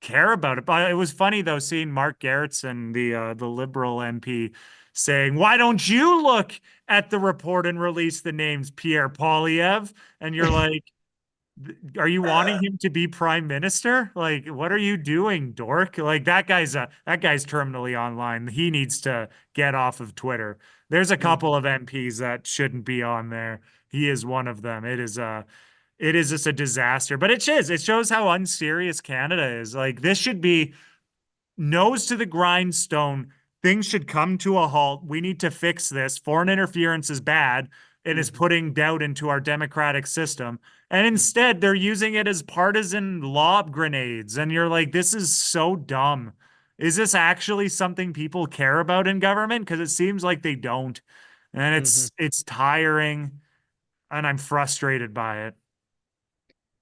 care about it. But it was funny though, seeing Mark Gerritsen, the Liberal MP, saying, why don't you look at the report and release the names Pierre Poilievre? And you're like, are you wanting him to be prime minister? Like, what are you doing, dork? Like that guy's terminally online. He needs to get off of Twitter. There's a couple Hmm. of MPs that shouldn't be on there. He is one of them. It is just a disaster. But it is. It shows how unserious Canada is. Like this should be nose to the grindstone. Things should come to a halt. We need to fix this. Foreign interference is bad. It is Hmm. putting doubt into our democratic system. And instead, they're using it as partisan lob grenades. And you're like, this is so dumb. Is this actually something people care about in government? Because it seems like they don't. And Hmm. it's tiring, and I'm frustrated by it.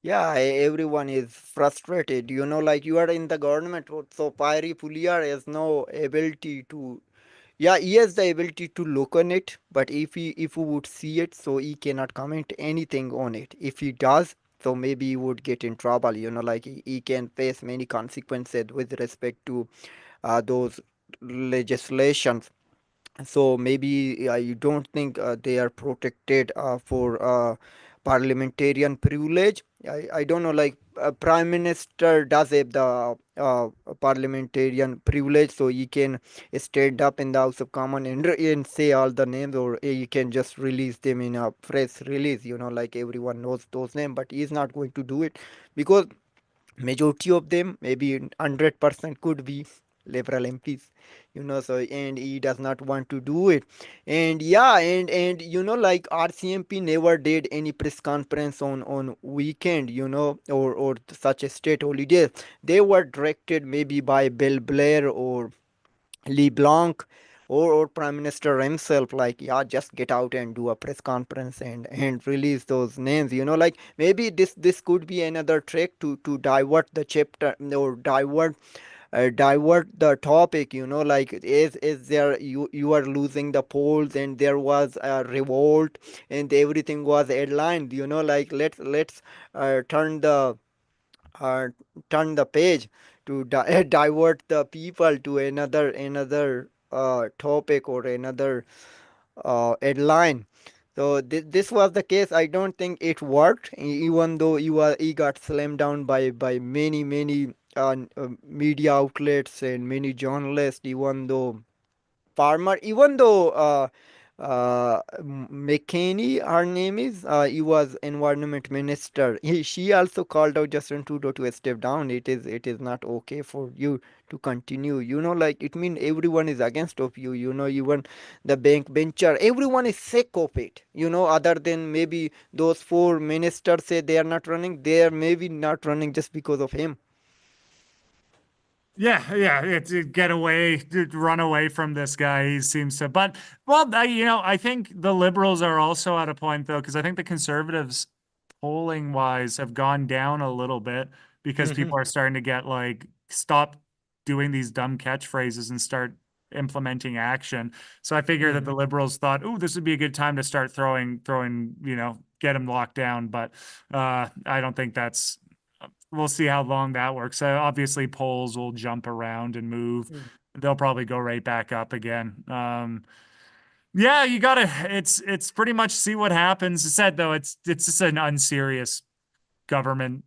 Yeah, everyone is frustrated. Like you are in the government, so Pyri Puliar has no ability to. Yeah, he has the ability to look on it, but if he would see it, so he cannot comment anything on it. If he does, so maybe he would get in trouble. Like he can face many consequences with respect to those legislations. So maybe you don't think they are protected for parliamentarian privilege. I don't know, like prime minister does have the parliamentarian privilege, so he can stand up in the House of Commons and say all the names, or he can just release them in a press release, like everyone knows those names, but he's not going to do it because majority of them, maybe 100%, could be liberal MPs, so and he does not want to do it. And yeah, and like RCMP never did any press conference on weekend, or such a state holiday. They were directed maybe by Bill Blair or LeBlanc, or Prime Minister himself, like, yeah, just get out and do a press conference and release those names. Like maybe this could be another trick to divert the chapter, or divert the topic. Like is there, you are losing the polls and there was a revolt and everything was headlined. Like let's turn uh, the page to divert the people to another topic or another headline. So this was the case. I don't think it worked, even though he got slammed down by many media outlets and many journalists. Even though farmer, even though McKinney, her name is, he was environment minister. She also called out Justin Trudeau to step down. It is not okay for you to continue. Like it means everyone is against of you. Even the bank bencher, everyone is sick of it. Other than maybe those four ministers say they are not running, they are maybe not running just because of him. Yeah, yeah, get away, run away from this guy. He seems to, but well, I think the liberals are also at a point though, because I think the conservatives, polling wise, have gone down a little bit because Hmm. people are starting to get like stop doing these dumb catchphrases and start implementing action. So I figure that Hmm. the liberals thought, oh, this would be a good time to start throwing, get them locked down. But I don't think we'll see how long that works. Obviously, polls will jump around and move. they'll probably go right back up again. Yeah, you gotta. It's pretty much see what happens. It said though, it's just an unserious government.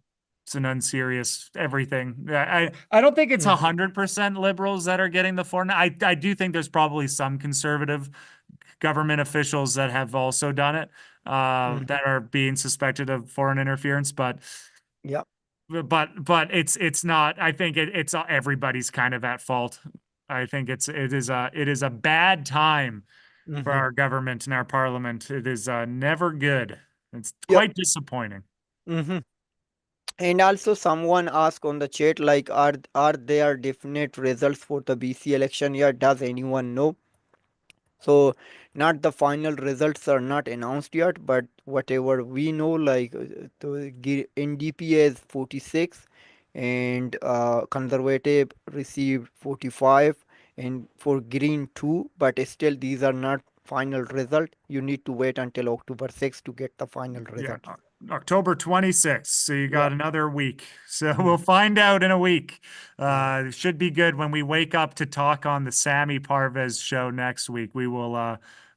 It's an unserious everything. I don't think it's Mm-hmm. 100% liberals that are getting the foreign. I do think there's probably some conservative government officials that have also done it, Mm-hmm. that are being suspected of foreign interference. Yeah. But it's not. I think it's everybody's kind of at fault. I think it is a bad time for Mm-hmm. our government and our parliament. It is never good. It's Yep. quite disappointing. Mm-hmm. And also, someone asked on the chat, like, are there definite results for the BC election yet? Does anyone know? So, not the final results are not announced yet, but whatever we know, like, the NDP is 46, and Conservative received 45, and for Green 2, but still these are not final result. You need to wait until October 6th to get the final Yeah, result. October 26th. So you Yeah. got another week. So we'll Mm, find out in a week. yeah. It should be good when we wake up to talk on the Sami Parvez show next week. We will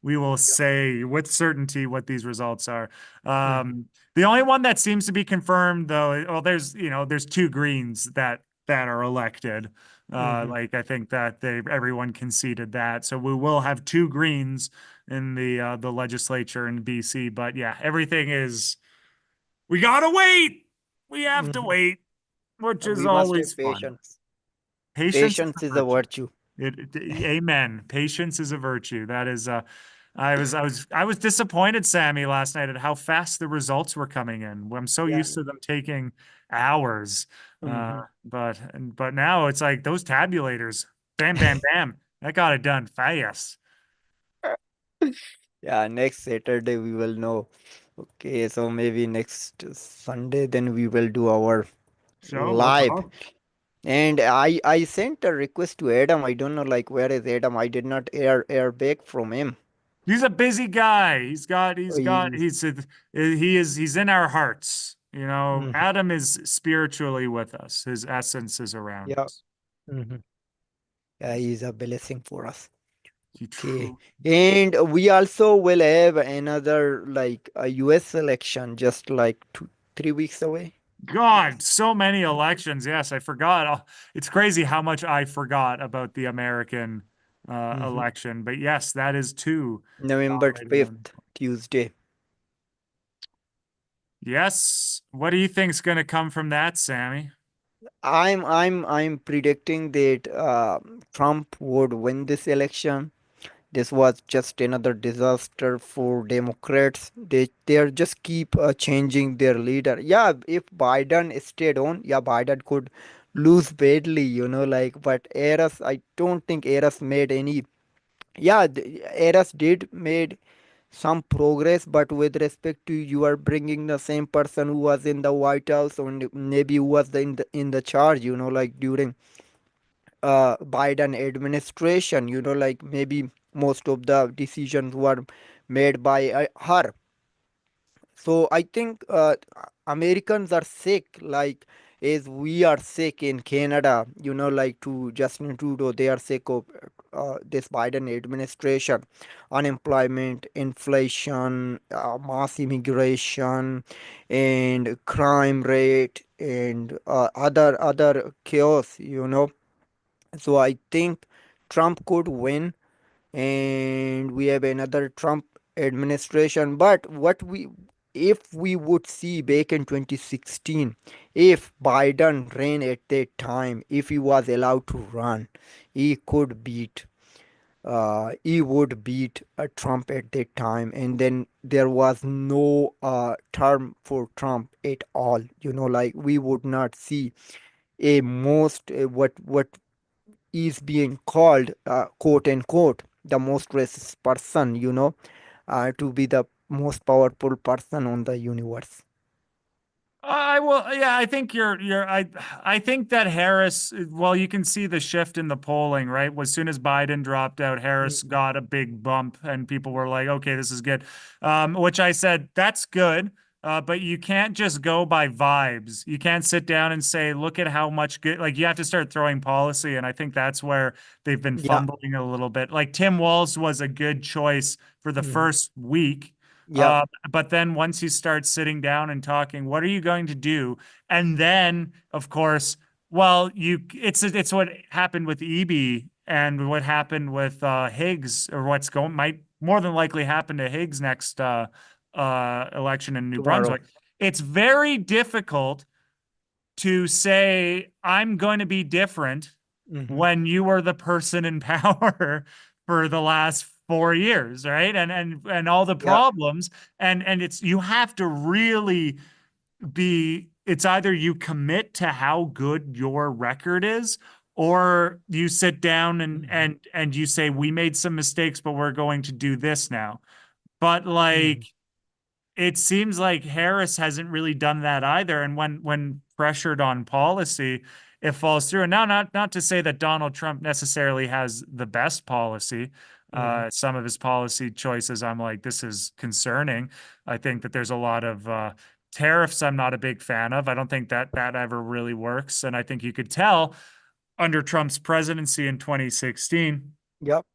Yeah. say with certainty what these results are. Mhm. The only one that seems to be confirmed though, well, there's two Greens that are elected. Mhm. Like I think that everyone conceded that. So we will have two Greens in the legislature in BC. But yeah, everything is we gotta wait. We have to Mhm. wait, which is We must always have fun. patience. Patience is Patience a is a virtue. virtue. Amen. Patience is a virtue. That is I was disappointed, Sammy, last night at how fast the results were coming in. I'm so Yeah. used to them taking hours. Uh, Mhm. but now it's like those tabulators, bam, bam, bam. That got it done fast. Yeah, next Saturday we will know. Okay, so maybe next Sunday then we will do our So we'll live. talk. And I sent a request to Adam. I don't know like where is Adam. I did not air back from him. He's a busy guy. He's got, Oh, he's got, he's in our hearts. mhm. Adam is spiritually with us. His essence is around Yeah. us. Mhm. Yeah, he's a blessing for us. He Okay. true. And we also will have another like a US election just like 3 weeks away. God, Yes. so many elections. Yes, I forgot. It's crazy how much I forgot about the American Mhm. election. But yes, that is two November later on. 5th, Tuesday. Yes. What do you think's going to come from that, Sammy? I'm predicting that Trump would win this election. This was just another disaster for Democrats. They just keep changing their leader. Yeah, if Biden stayed on, yeah, Biden could lose badly, like. But Harris, I don't think Harris made any. Yeah, Harris did made some progress, but with respect to you are bringing the same person who was in the White House and maybe who was in the charge, like during Biden administration, like maybe most of the decisions were made by her. So I think Americans are sick, like as we are sick in Canada, like to Justin Trudeau, they are sick of this Biden administration, unemployment, inflation, mass immigration, and crime rate, and other chaos. So I think Trump could win, and we have another Trump administration. But if we would see back in 2016, if Biden ran at that time, if he was allowed to run, he could beat. He would beat Trump at that time, and then there was no term for Trump at all. Like we would not see a most what is being called quote unquote the most racist person, to be the most powerful person on the universe. I will, yeah, I think I think that Harris, well, you can see the shift in the polling, right? As soon as Biden dropped out, Harris Mhm. got a big bump and people were like, okay, this is good. Which I said, that's good. but you can't just go by vibes. You can't sit down and say, look at how much good, like you have to start throwing policy. And I think that's where they've been Yeah. fumbling a little bit. Like Tim Walz was a good choice for the Hmm. first week. Yep. But then once you start sitting down and talking, what are you going to do? And then, of course, well, it's what happened with EB and what happened with Higgs, or what's going might more than likely happen to Higgs next election in New Tomorrow. Brunswick. It's very difficult to say I'm going to be different Hmm. when you were the person in power for the last 4 years, right? And all the Yep. problems, and it's you have to really be. It's either you commit to how good your record is, or you sit down and Hmm. and you say we made some mistakes, but we're going to do this now. But like Hmm. it seems like Harris hasn't really done that either. And when pressured on policy, it falls through. And now, not to say that Donald Trump necessarily has the best policy. Hmm. Some of his policy choices, I'm like, this is concerning. I think that there's a lot of tariffs I'm not a big fan of. I don't think that that ever really works. And I think you could tell under Trump's presidency in 2016 Yep.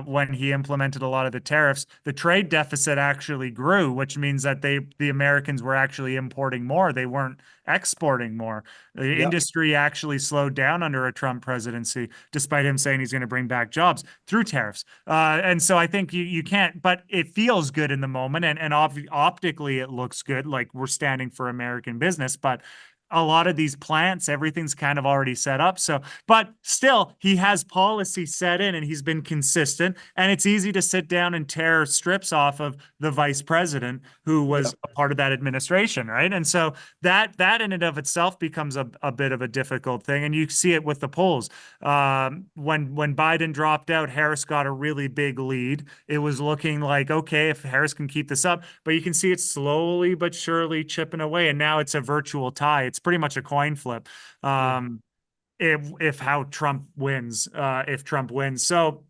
when he implemented a lot of the tariffs, the trade deficit actually grew, which means that the Americans were actually importing more. They weren't exporting more. The Yep. industry actually slowed down under a Trump presidency, despite him saying he's going to bring back jobs through tariffs. And so I think you can't, but it feels good in the moment, and optically it looks good, like we're standing for American business, but a lot of these plants, everything's kind of already set up. So, but still, he has policy set in and he's been consistent. And it's easy to sit down and tear strips off of the vice president who was Yep. a part of that administration, right? And so that in and of itself becomes a bit of a difficult thing. And you see it with the polls. When Biden dropped out, Harris got a really big lead. It was looking like, okay, if Harris can keep this up, but you can see it slowly but surely chipping away. And now it's a virtual tie. It's pretty much a coin flip. Hmm. If how Trump wins, if Trump wins. So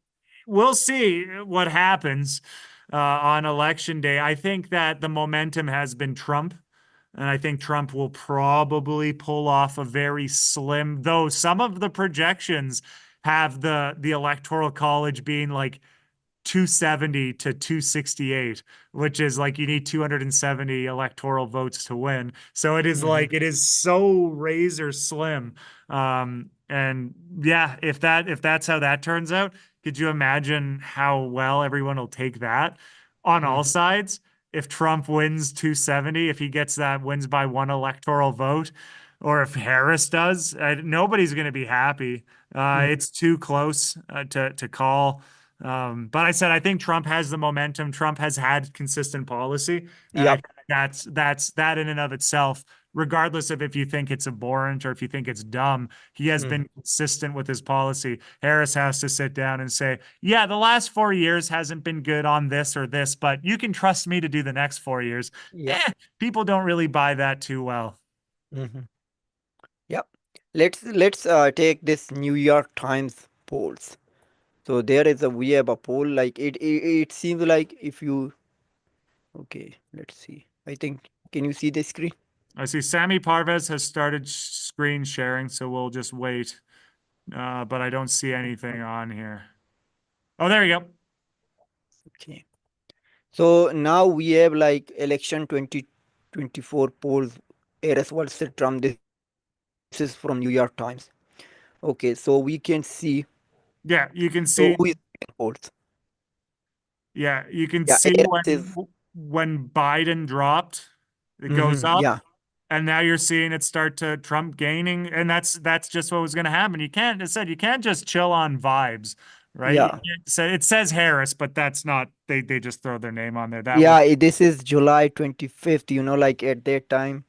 we'll see what happens on election day. I think that the momentum has been Trump. And I think Trump will probably pull off a very slim, though some of the projections have the electoral college being like 270 to 268, which is like you need 270 electoral votes to win. So it is Hmm. like it is so razor slim. And yeah, if that's how that turns out, could you imagine how well everyone will take that on all Hmm. sides? If Trump wins 270, if he gets that wins by one electoral vote, or if Harris does, nobody's going to be happy. It's too close to call. But I said I think Trump has the momentum. Trump has had consistent policy, and I Yep. think that's that in and of itself. Regardless of if you think it's abhorrent or if you think it's dumb, he has Hmm. been consistent with his policy. Harris has to sit down and say, "Yeah, the last 4 years hasn't been good on this or this, but you can trust me to do the next 4 years." Yep. Eh, people don't really buy that too well. Hmm. Yep. Let's take this New York Times polls. So there is a we have a poll like it seems like if you okay, let's see. I think can you see the screen? I see Sami Parvez has started screen sharing, so we'll just wait. But I don't see anything on here. Oh, there you go. Okay. So now we have like election 2024 polls Harris versus Trump. This is from New York Times. Okay, so we can see Yeah, you can so who is see. winning polls. Yeah, you can Yeah, see Harris is when Biden dropped, it goes mm-hmm, up, yeah, and now you're seeing it start to Trump gaining, and that's just what was going to happen. You can't, it said you can't just chill on vibes, right? You yeah. can't say it says Harris, but that's not. They just throw their name on there. That Yeah, was this is July 25th, like at that time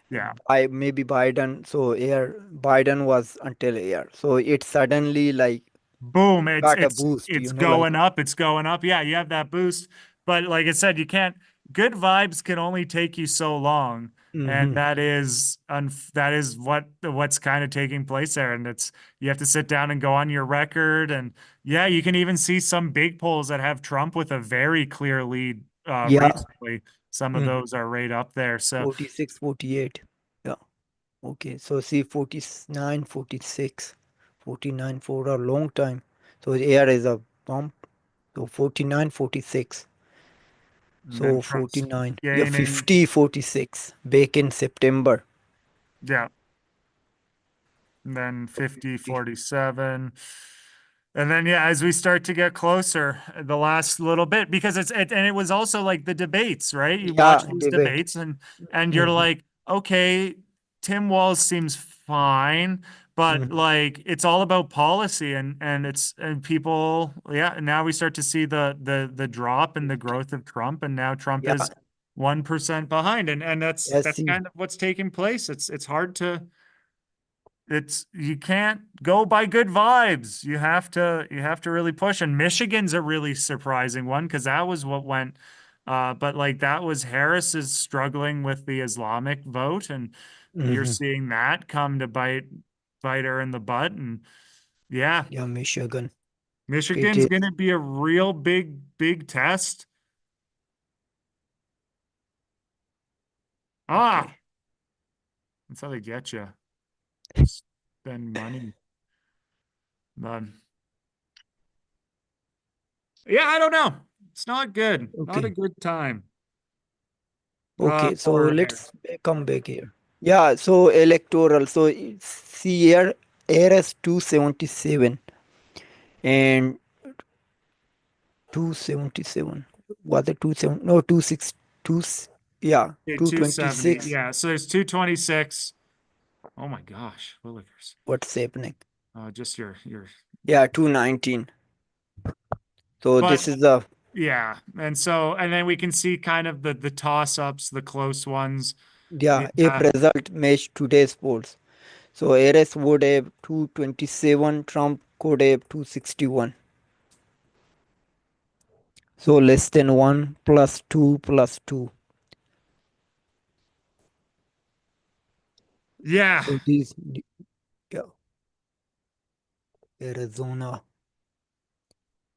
yeah. I maybe Biden so air Biden was until air. So it suddenly like Boom, it's got a it's boost, it's like going up, it's going up. Yeah, you have that boost, but like I said, you can't. Good vibes can only take you so long, and mm-hmm, that is what's kind of taking place there. And it's you have to sit down and go on your record, and yeah, you can even see some big polls that have Trump with a very clear lead yeah, recently. some of Mm. those are right up there. So 46, 48. Yeah. Okay. So see 49, 46, 49 for a long time. So here is a bump. So 49, 46. and then So Trump's 49. Yeah, gaining. 50, 46. Back in September. Yeah. And then So 50, 50. 47. And then, yeah, as we start to get closer, the last little bit, because and it was also like the debates, right? You watch Yeah, these debate. debates and you're Mm-hmm. like, okay, Tim Walz seems fine, but Mm-hmm. like it's all about policy and people, yeah. And now we start to see the drop and the 50. growth of Trump, and now Trump Yeah. is 1% behind, and Yes, that's see. kind of what's taking place. It's hard to it's you can't go by good vibes. You have to really push. And Michigan's a really surprising one because that was what went but like that was Harris is struggling with the Islamic vote, and you're Mm-hmm. seeing that come to bite her in the butt. And yeah, Yeah, Michigan. It Michigan's is. gonna be a real big test. Ah, Okay. that's how they get you. Spend money. But yeah, I don't know. It's not good. Not a Okay. good time. Okay. So For Harris. let's come back here. Yeah. So electoral. So see here, ARS 277 and 277. Was it 27? No, 26. Two, yeah, Okay, 270. 226. Yeah. So there's 226. Oh my gosh, Willikers. What's happening? Just your Yeah, 219. So but this is the, yeah. And then we can see kind of the toss-ups, the close ones. yeah, if Yeah. result match today's polls. So ARS would have 227, Trump could have 261. So less than 1 plus 2 plus 2. Yeah. So these, yeah, Arizona.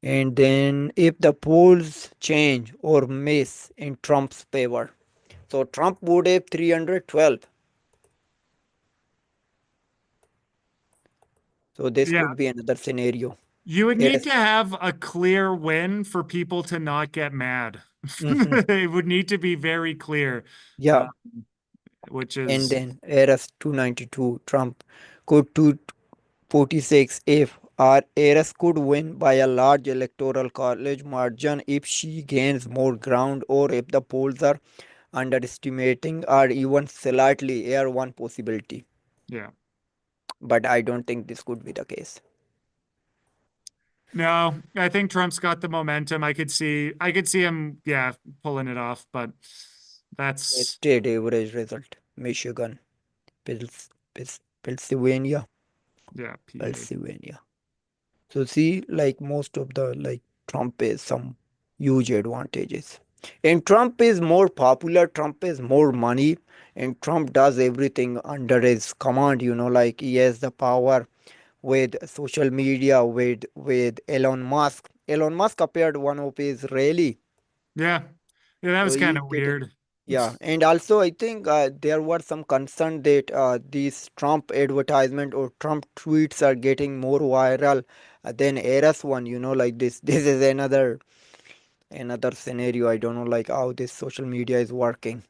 And then if the polls change or miss in Trump's favor, so Trump would have 312. So this Yeah. could be another scenario. You would need to Yes. have a clear win for people to not get mad. Hmm. It would need to be very clear, uh, Yeah. which And is then ARS 292, Trump could 246 if our heiress could win by a large electoral college margin if she gains more ground or if the polls are underestimating or even slightly air one possibility. yeah. But I don't think this could be the case. No, I think Trump's got the momentum. I could see him, yeah, pulling it off, but that's State average result. Michigan, Pennsylvania, yeah, PA. Pennsylvania. So see, like most of the like Trump is some huge advantages. And Trump is more popular, Trump is more money, and Trump does everything under his command, like he has the power with social media, with Elon Musk. Elon Musk appeared one of his rally. Yeah. Yeah, that So was kind he's of getting, weird. yeah, and also I think there was some concern that these Trump advertisement or Trump tweets are getting more viral than Eras one. Like this. This is another scenario. I don't know like how this social media is working.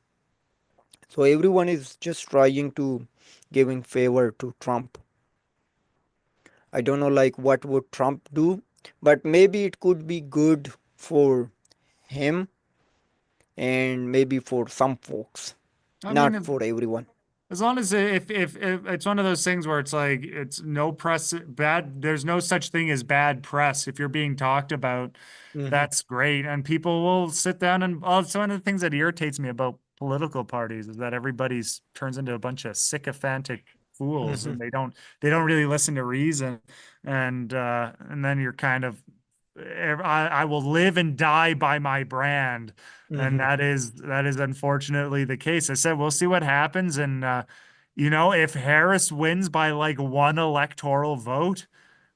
So everyone is just trying to giving favor to Trump. I don't know like what would Trump do, but maybe it could be good for him and maybe for some folks, I not mean, for everyone. as long as if it's one of those things where it's like it's no press bad, there's no such thing as bad press. If you're being talked about, Hmm. that's great. And people will sit down and it's one of the things that irritates me about political parties is that everybody's turns into a bunch of sycophantic fools Hmm. and they don't really listen to reason. And then you're kind of I will live and die by my brand. And Hmm. that is unfortunately the case. I said we'll see what happens. And if Harris wins by like one electoral vote,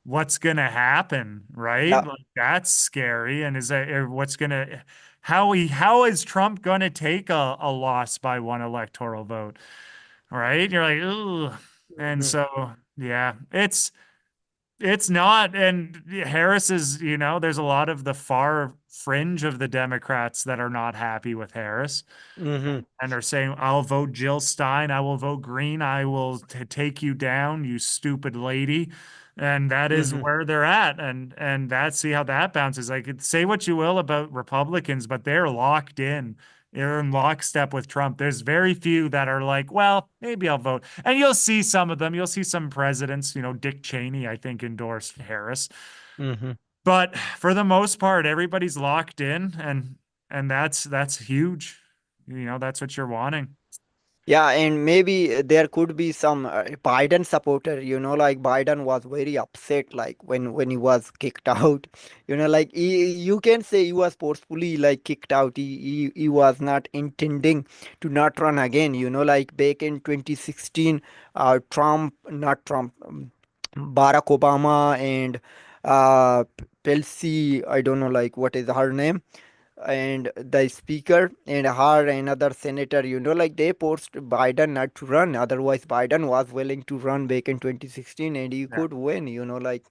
what's gonna happen, right? Yeah. Like that's scary. And is that what's gonna how is Trump going to take a loss by one electoral vote? Right? You're like, ooh. And Mhm. so, yeah, it's not. And Harris is, there's a lot of the far fringe of the Democrats that are not happy with Harris Mhm. and are saying, I'll vote Jill Stein. I will vote Green. I will take you down, you stupid lady. And that is Mhm. where they're at. And that's see how that bounces. Like say what you will about Republicans, but they're locked in. They're in lockstep with Trump. There's very few that are like, well, maybe I'll vote. And you'll see some of them. You'll see some presidents, Dick Cheney, I think, endorsed Harris. Mhm. But for the most part, everybody's locked in and that's huge. That's what you're wanting. Yeah, and maybe there could be some Biden supporter, like Biden was very upset, like when he was kicked out, like you can say he was forcefully like kicked out. He was not intending to not run again, like back in 2016, not Trump, Barack Obama and Pelsi, I don't know, like what is her name, and the speaker and her another senator, like they forced Biden not to run. Otherwise, Biden was willing to run back in 2016 and he Yeah. could win, like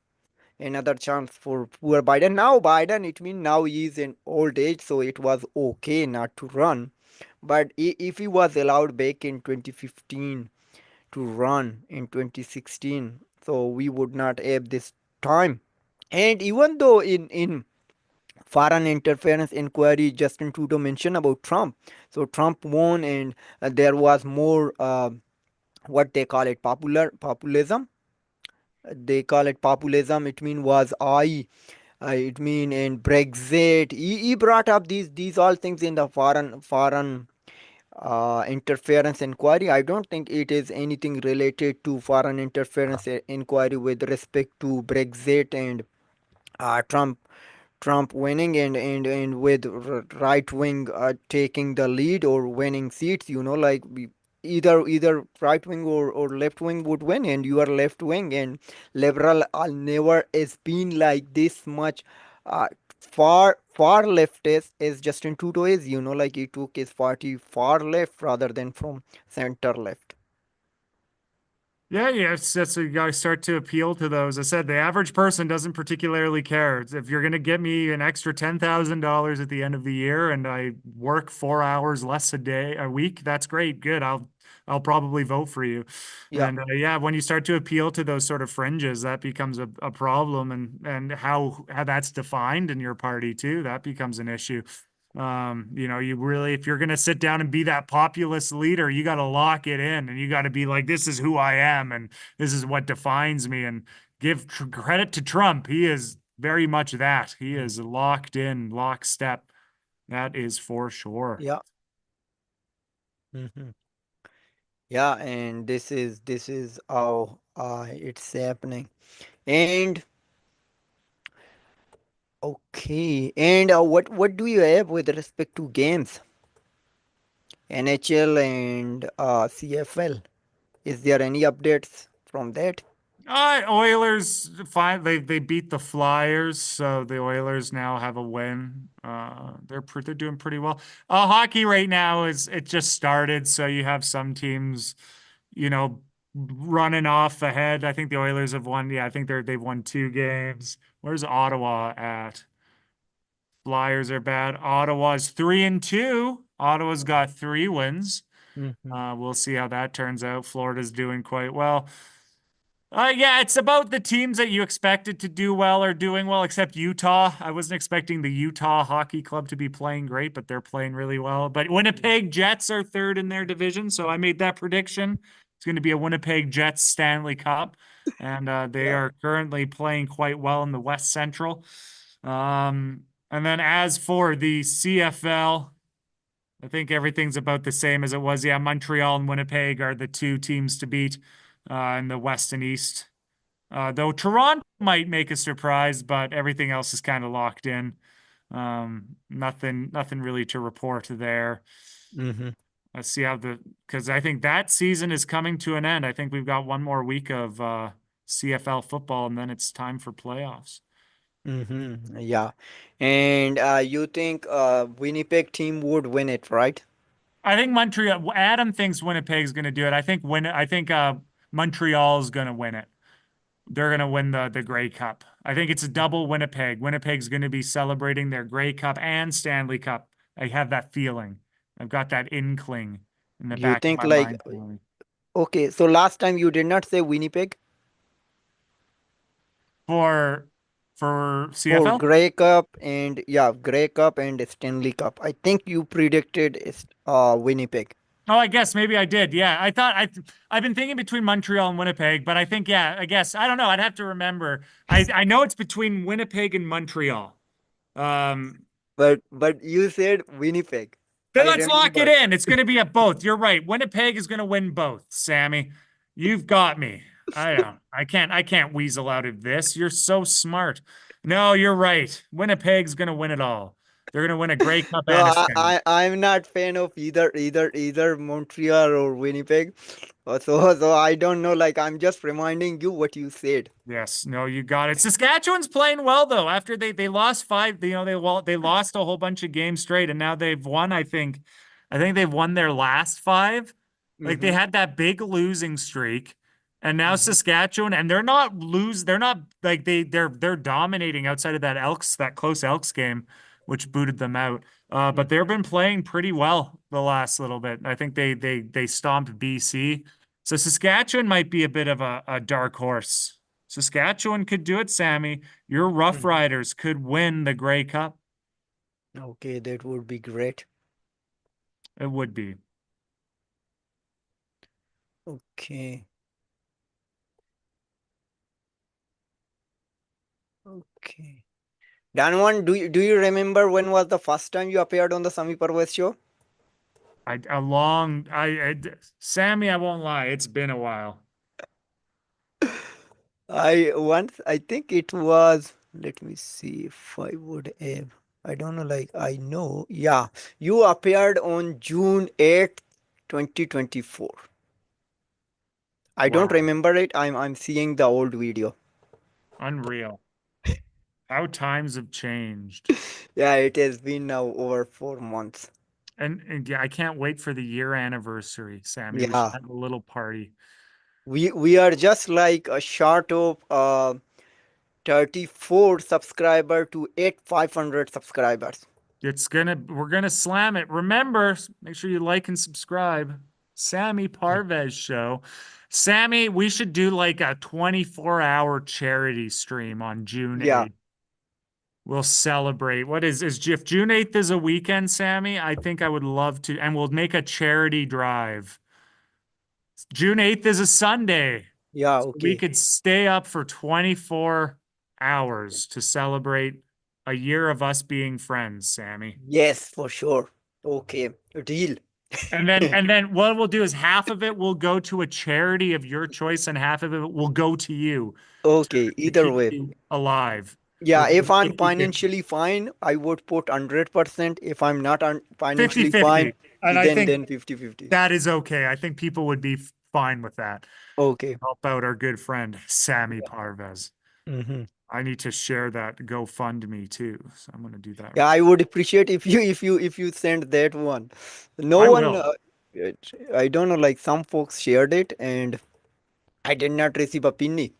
another chance for poor Biden. Now, Biden, it means now he is in old age, so it was okay not to run. But if he was allowed back in 2015 to run in 2016, so we would not have this time. And even though in foreign interference inquiry, Justin Trudeau mentioned about Trump. So Trump won, and there was more what they call it populism. They call it populism. It mean was I. It mean in Brexit. He brought up these all things in the foreign interference inquiry. I don't think it is anything related to foreign interference inquiry with respect to Brexit and Trump winning and with right wing taking the lead or winning seats, like either right wing or left wing would win, and you are left wing, and liberal never has been like this much far leftist as Justin Trudeau is, like he took his party far left rather than from center left. Yeah, yeah, that's you got to start to appeal to those. I said the average person doesn't particularly care. If you're going to get me an extra $10,000 at the end of the year and I work 4 hours less a week, that's great. Good. I'll probably vote for you. Yeah. And yeah, when you start to appeal to those sort of fringes, that becomes a problem, and how that's defined in your party too, that becomes an issue. You really, if you're going to sit down and be that populist leader, you got to lock it in and you got to be like, this is who I am and this is what defines me. And give credit to Trump. He is very much that. He Mm. is locked in, lockstep. That is for sure. Yeah. Hmm. Yeah, and this is how it's happening. And okay, and what do you have with respect to games, NHL and CFL? Is there any updates from that? Oilers fine. They beat the Flyers, so the Oilers now have a win. They're doing pretty well. Hockey right now is it just started, so you have some teams, you know, running off ahead. I think the Oilers have won. Yeah, I think they've won 2 games. Where's Ottawa at? Flyers are bad. Ottawa's 3-2. Ottawa's got 3 wins. Mm-hmm. We'll see how that turns out. Florida's doing quite well. Yeah, it's about the teams that you expected to do well are doing well, except Utah. I wasn't expecting the Utah Hockey Club to be playing great, but they're playing really well. But Winnipeg Jets are third in their division, so I made that prediction. It's going to be a Winnipeg Jets Stanley Cup, and they Yeah. are currently playing quite well in the West Central. And then as for the CFL, I think everything's about the same as it was. Yeah, Montreal and Winnipeg are the 2 teams to beat in the West and East. Though Toronto might make a surprise, but everything else is kind of locked in. Nothing really to report there. Mm-hmm. Let's see how because I think that season is coming to an end. I think we've got one more week of CFL football, and then it's time for playoffs. Yeah. And you think Winnipeg team would win it, right? I think Montreal. Adam thinks Winnipeg's going to do it. I think Montreal's going to win it. They're going to win the Grey Cup. I think it's a double Winnipeg. Winnipeg's going to be celebrating their Grey Cup and Stanley Cup. I have that feeling. I've got that inkling in the You back of think my like mind. Feeling. okay, so last time you did not say Winnipeg For for for CFL? Grey Cup and yeah, Grey Cup and Stanley Cup. I think you predicted Winnipeg. Oh, I guess maybe I did. Yeah, I've been thinking between Montreal and Winnipeg, but I think yeah, I guess I don't know. I'd have to remember. I know it's between Winnipeg and Montreal. Um, But you said Winnipeg. then I let's lock it remember. in. It's going to be a both. You're right. Winnipeg is going to win both. Sammy, you've got me. I don't. I can't weasel out of this. You're so smart. No, you're right. Winnipeg's going to win it all. They're going to win a Grey Cup No, and a Stanley. I'm not fan of either Montreal or Winnipeg. So I don't know. Like I'm just reminding you what you said. Yes, no, you got it. Saskatchewan's playing well though. After they lost five, they lost a whole bunch of games straight, and now they've won. I think they've won their last five. Like they Mm-hmm. had that big losing streak, and now Mm-hmm. Saskatchewan, and they're not lose. They're not like they're dominating outside of that close Elks game, which booted them out. But they've been playing pretty well the last little bit. I think they stomped BC. So Saskatchewan might be a bit of a dark horse. Saskatchewan could do it, Sammy. Your Rough Mm-hmm. Riders could win the Grey Cup. Okay, that would be great. It would be. Okay. Okay. Danwan, do you remember when was the first time you appeared on the Sami Parvez show? Sammy, I won't lie, it's been a while. I think it was, let me see if I would have, I don't know, like I know. Yeah, you appeared on June 8th, 2024. I don't Wow. remember it. I'm seeing the old video. Unreal. How times have changed. Yeah, it has been now over 4 months. And yeah, I can't wait for the year anniversary, Sammy. We should Yeah, have a little party. we are just like a short of 34 subscriber to 8 500 subscribers. We're gonna slam it. Remember, make sure you like and subscribe. Sammy Parvez show. Sammy, we should do like a 24-hour charity stream on June Yeah, 8th. We'll celebrate. If June 8th is a weekend, Sammy, I think I would love to, and we'll make a charity drive. June 8th is a Sunday. yeah, So we okay. could stay up for 24 hours to celebrate a year of us being friends, Sammy. Yes, for sure. Okay, deal. And then what we'll do is half of it will go to a charity of your choice, and half of it will go to you Okay, to either keep way. you alive. We'll Yeah, do if I'm 50-50. financially fine, I would put 100%. If I'm not financially fine, 50-50. And I then think 50-50. that is okay. I think people would be fine with that. Okay. Help out our good friend, Sami Parvez. Hmm. I need to share that GoFundMe too. So I'm going to do that. Yeah, I would appreciate if you send that one. No I one, will. I don't know, like some folks shared it and I did not receive a penny.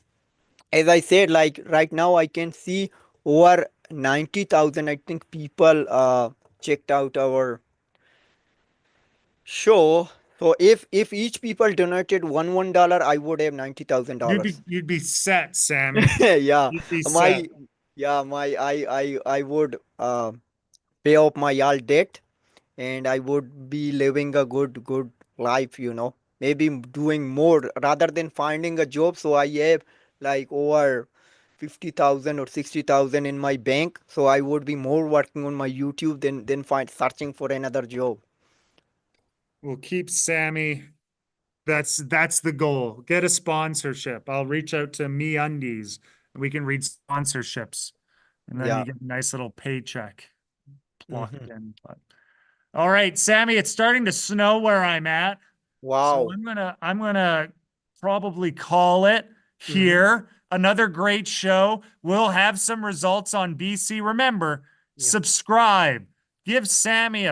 As I said, like right now I can see over 90,000, I think, people checked out our show. So if each people donated $1, I would have $90,000. You'd be set, Sammy. Yeah, You'd be set. my yeah, my I would pay off my all debt and I would be living a good life. Maybe doing more rather than finding a job. So I have like over 50,000 or 60,000 in my bank. So I would be more working on my YouTube than find searching for another job. We'll keep Sammy. That's the goal. Get a sponsorship. I'll reach out to Me Undies and we can read sponsorships. And then you Yeah. get a nice little paycheck Hmm. plucked in. But all right, Sammy, it's starting to snow where I'm at. So Wow. I'm gonna probably call it Hmm. here. Another great show. We'll have some results on BC. Remember, Yeah. subscribe. Give Sammy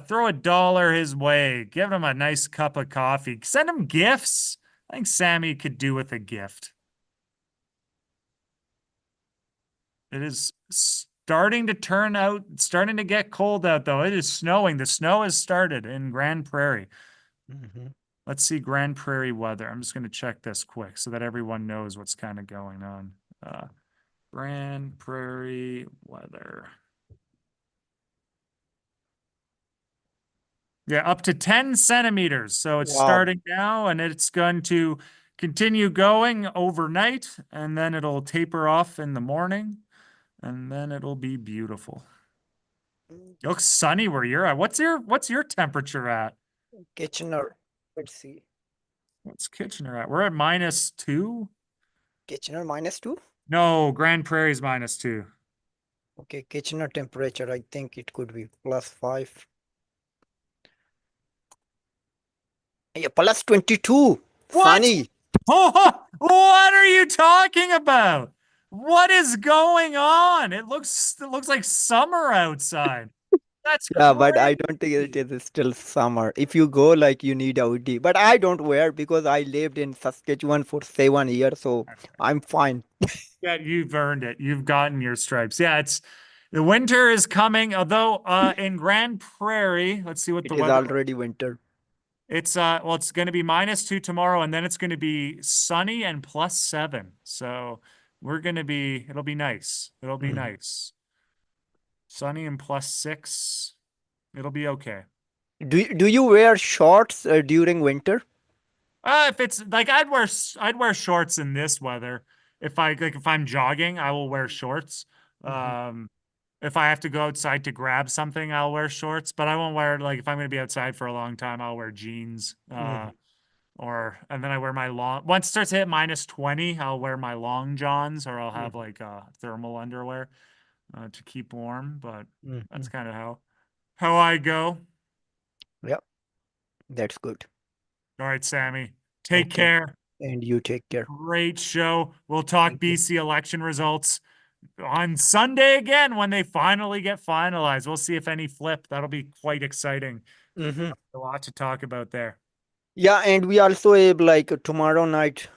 throw $1 his way. Give him a nice cup of coffee. Send him gifts. I think Sammy could do with a gift. It is starting to turn out, starting to get cold out though. It is snowing. The snow has started in Grand Prairie. Hmm. Let's see Grand Prairie weather. I'm just going to check this quick so that everyone knows what's kind of going on. Grand Prairie weather. Yeah, up to 10 centimeters. So it's Wow. starting now and it's going to continue going overnight and then it'll taper off in the morning and then it'll be beautiful. It looks sunny where you're at. What's your temperature at? Kitchener. Let's see. What's Kitchener at? We're at -2. Kitchener -2. No, Grand Prairie's -2. Okay, Kitchener temperature. I think it could be +5. Yeah, +22. What? Sunny. What are you talking about? What is going on? It looks like summer outside. That's Yeah, but I don't think it crazy. is still summer. If you go, like, you need a hoodie. But I don't wear because I lived in Saskatchewan for 7 years, so I'm fine. Yeah, you've earned it. You've gotten your stripes. Yeah, it's the winter is coming. Although in Grand Prairie, let's see what It the is weather. already winter. It's well, it's going to be -2 tomorrow, and then it's going to be sunny and +7. So we're going to be. It'll be nice. It'll be Mhm. nice. Sunny and +6. It'll be okay. Do you wear shorts during winter? If it's like I'd wear shorts in this weather. If I'm jogging, I will wear shorts. Hmm. Um, if I have to go outside to grab something, I'll wear shorts, but I won't wear like if I'm going to be outside for a long time, I'll wear jeans. Hmm. Or and then I wear my long once it starts to hit -20, I'll wear my long johns or I'll have Hmm. like thermal underwear to keep warm, but that's Hmm. kind of how I go. Yeah, that's good. All right, Sammy. Take Okay, care. and you take care. Great show. We'll talk Thank you. BC election results on Sunday again when they finally get finalized. We'll see if any flip. That'll be quite exciting. Hmm. A lot to talk about there. Yeah, and we also have, like, tomorrow night,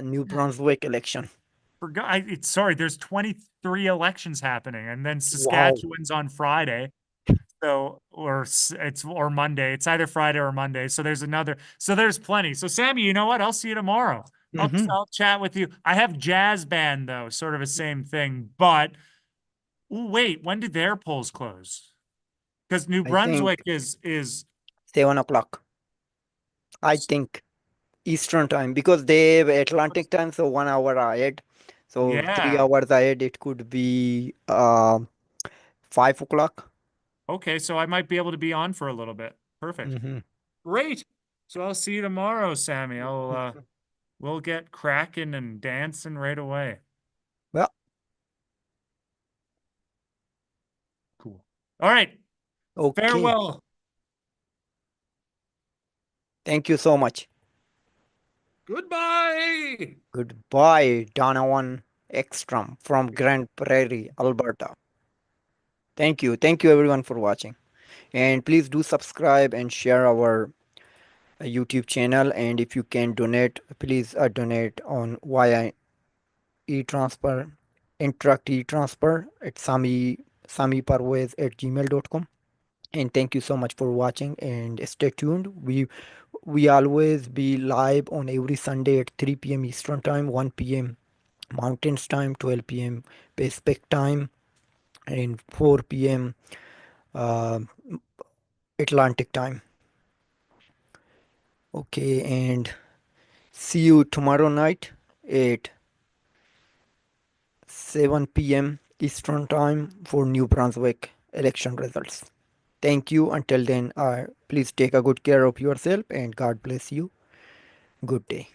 New Brunswick election. Forgot. Sorry, there's 23 elections happening, and then Wow. Saskatchewan's on Friday. So, it's or Monday. It's either Friday or Monday. So there's another. So there's plenty. So Sammy, you know what? I'll see you tomorrow. Hmm. I'll chat with you. I have jazz band though, sort of the same thing. But ooh, wait, when did their polls close? Because New I think Brunswick is 7 o'clock. I think Eastern time because they have Atlantic time, so 1 hour ahead. So three yeah. hours ahead, it could be 5 o'clock. Okay, so I might be able to be on for a little bit. Perfect. Hmm. Great. So I'll see you tomorrow, Sammy. I'll we'll get cracking and dancing right away. Well, Cool. All right. okay. Farewell. Thank you so much. Goodbye. Goodbye, Donovan Ekstrom from Grand Prairie, Alberta. Thank you. Thank you, everyone, for watching. And please do subscribe and share our YouTube channel. And if you can donate, please donate on via e-transfer, interact e-transfer at Sami Parvez at gmail.com. And thank you so much for watching and stay tuned. We always be live on every Sunday at 3 p.m. Eastern Time, 1 p.m. Mountains Time, 12 p.m. Pacific Time, and 4 p.m. Uh, Atlantic Time. Okay, and see you tomorrow night at 7 p.m. Eastern Time for New Brunswick election results. Thank you. Until then, please take a good care of yourself and God bless you. Good day.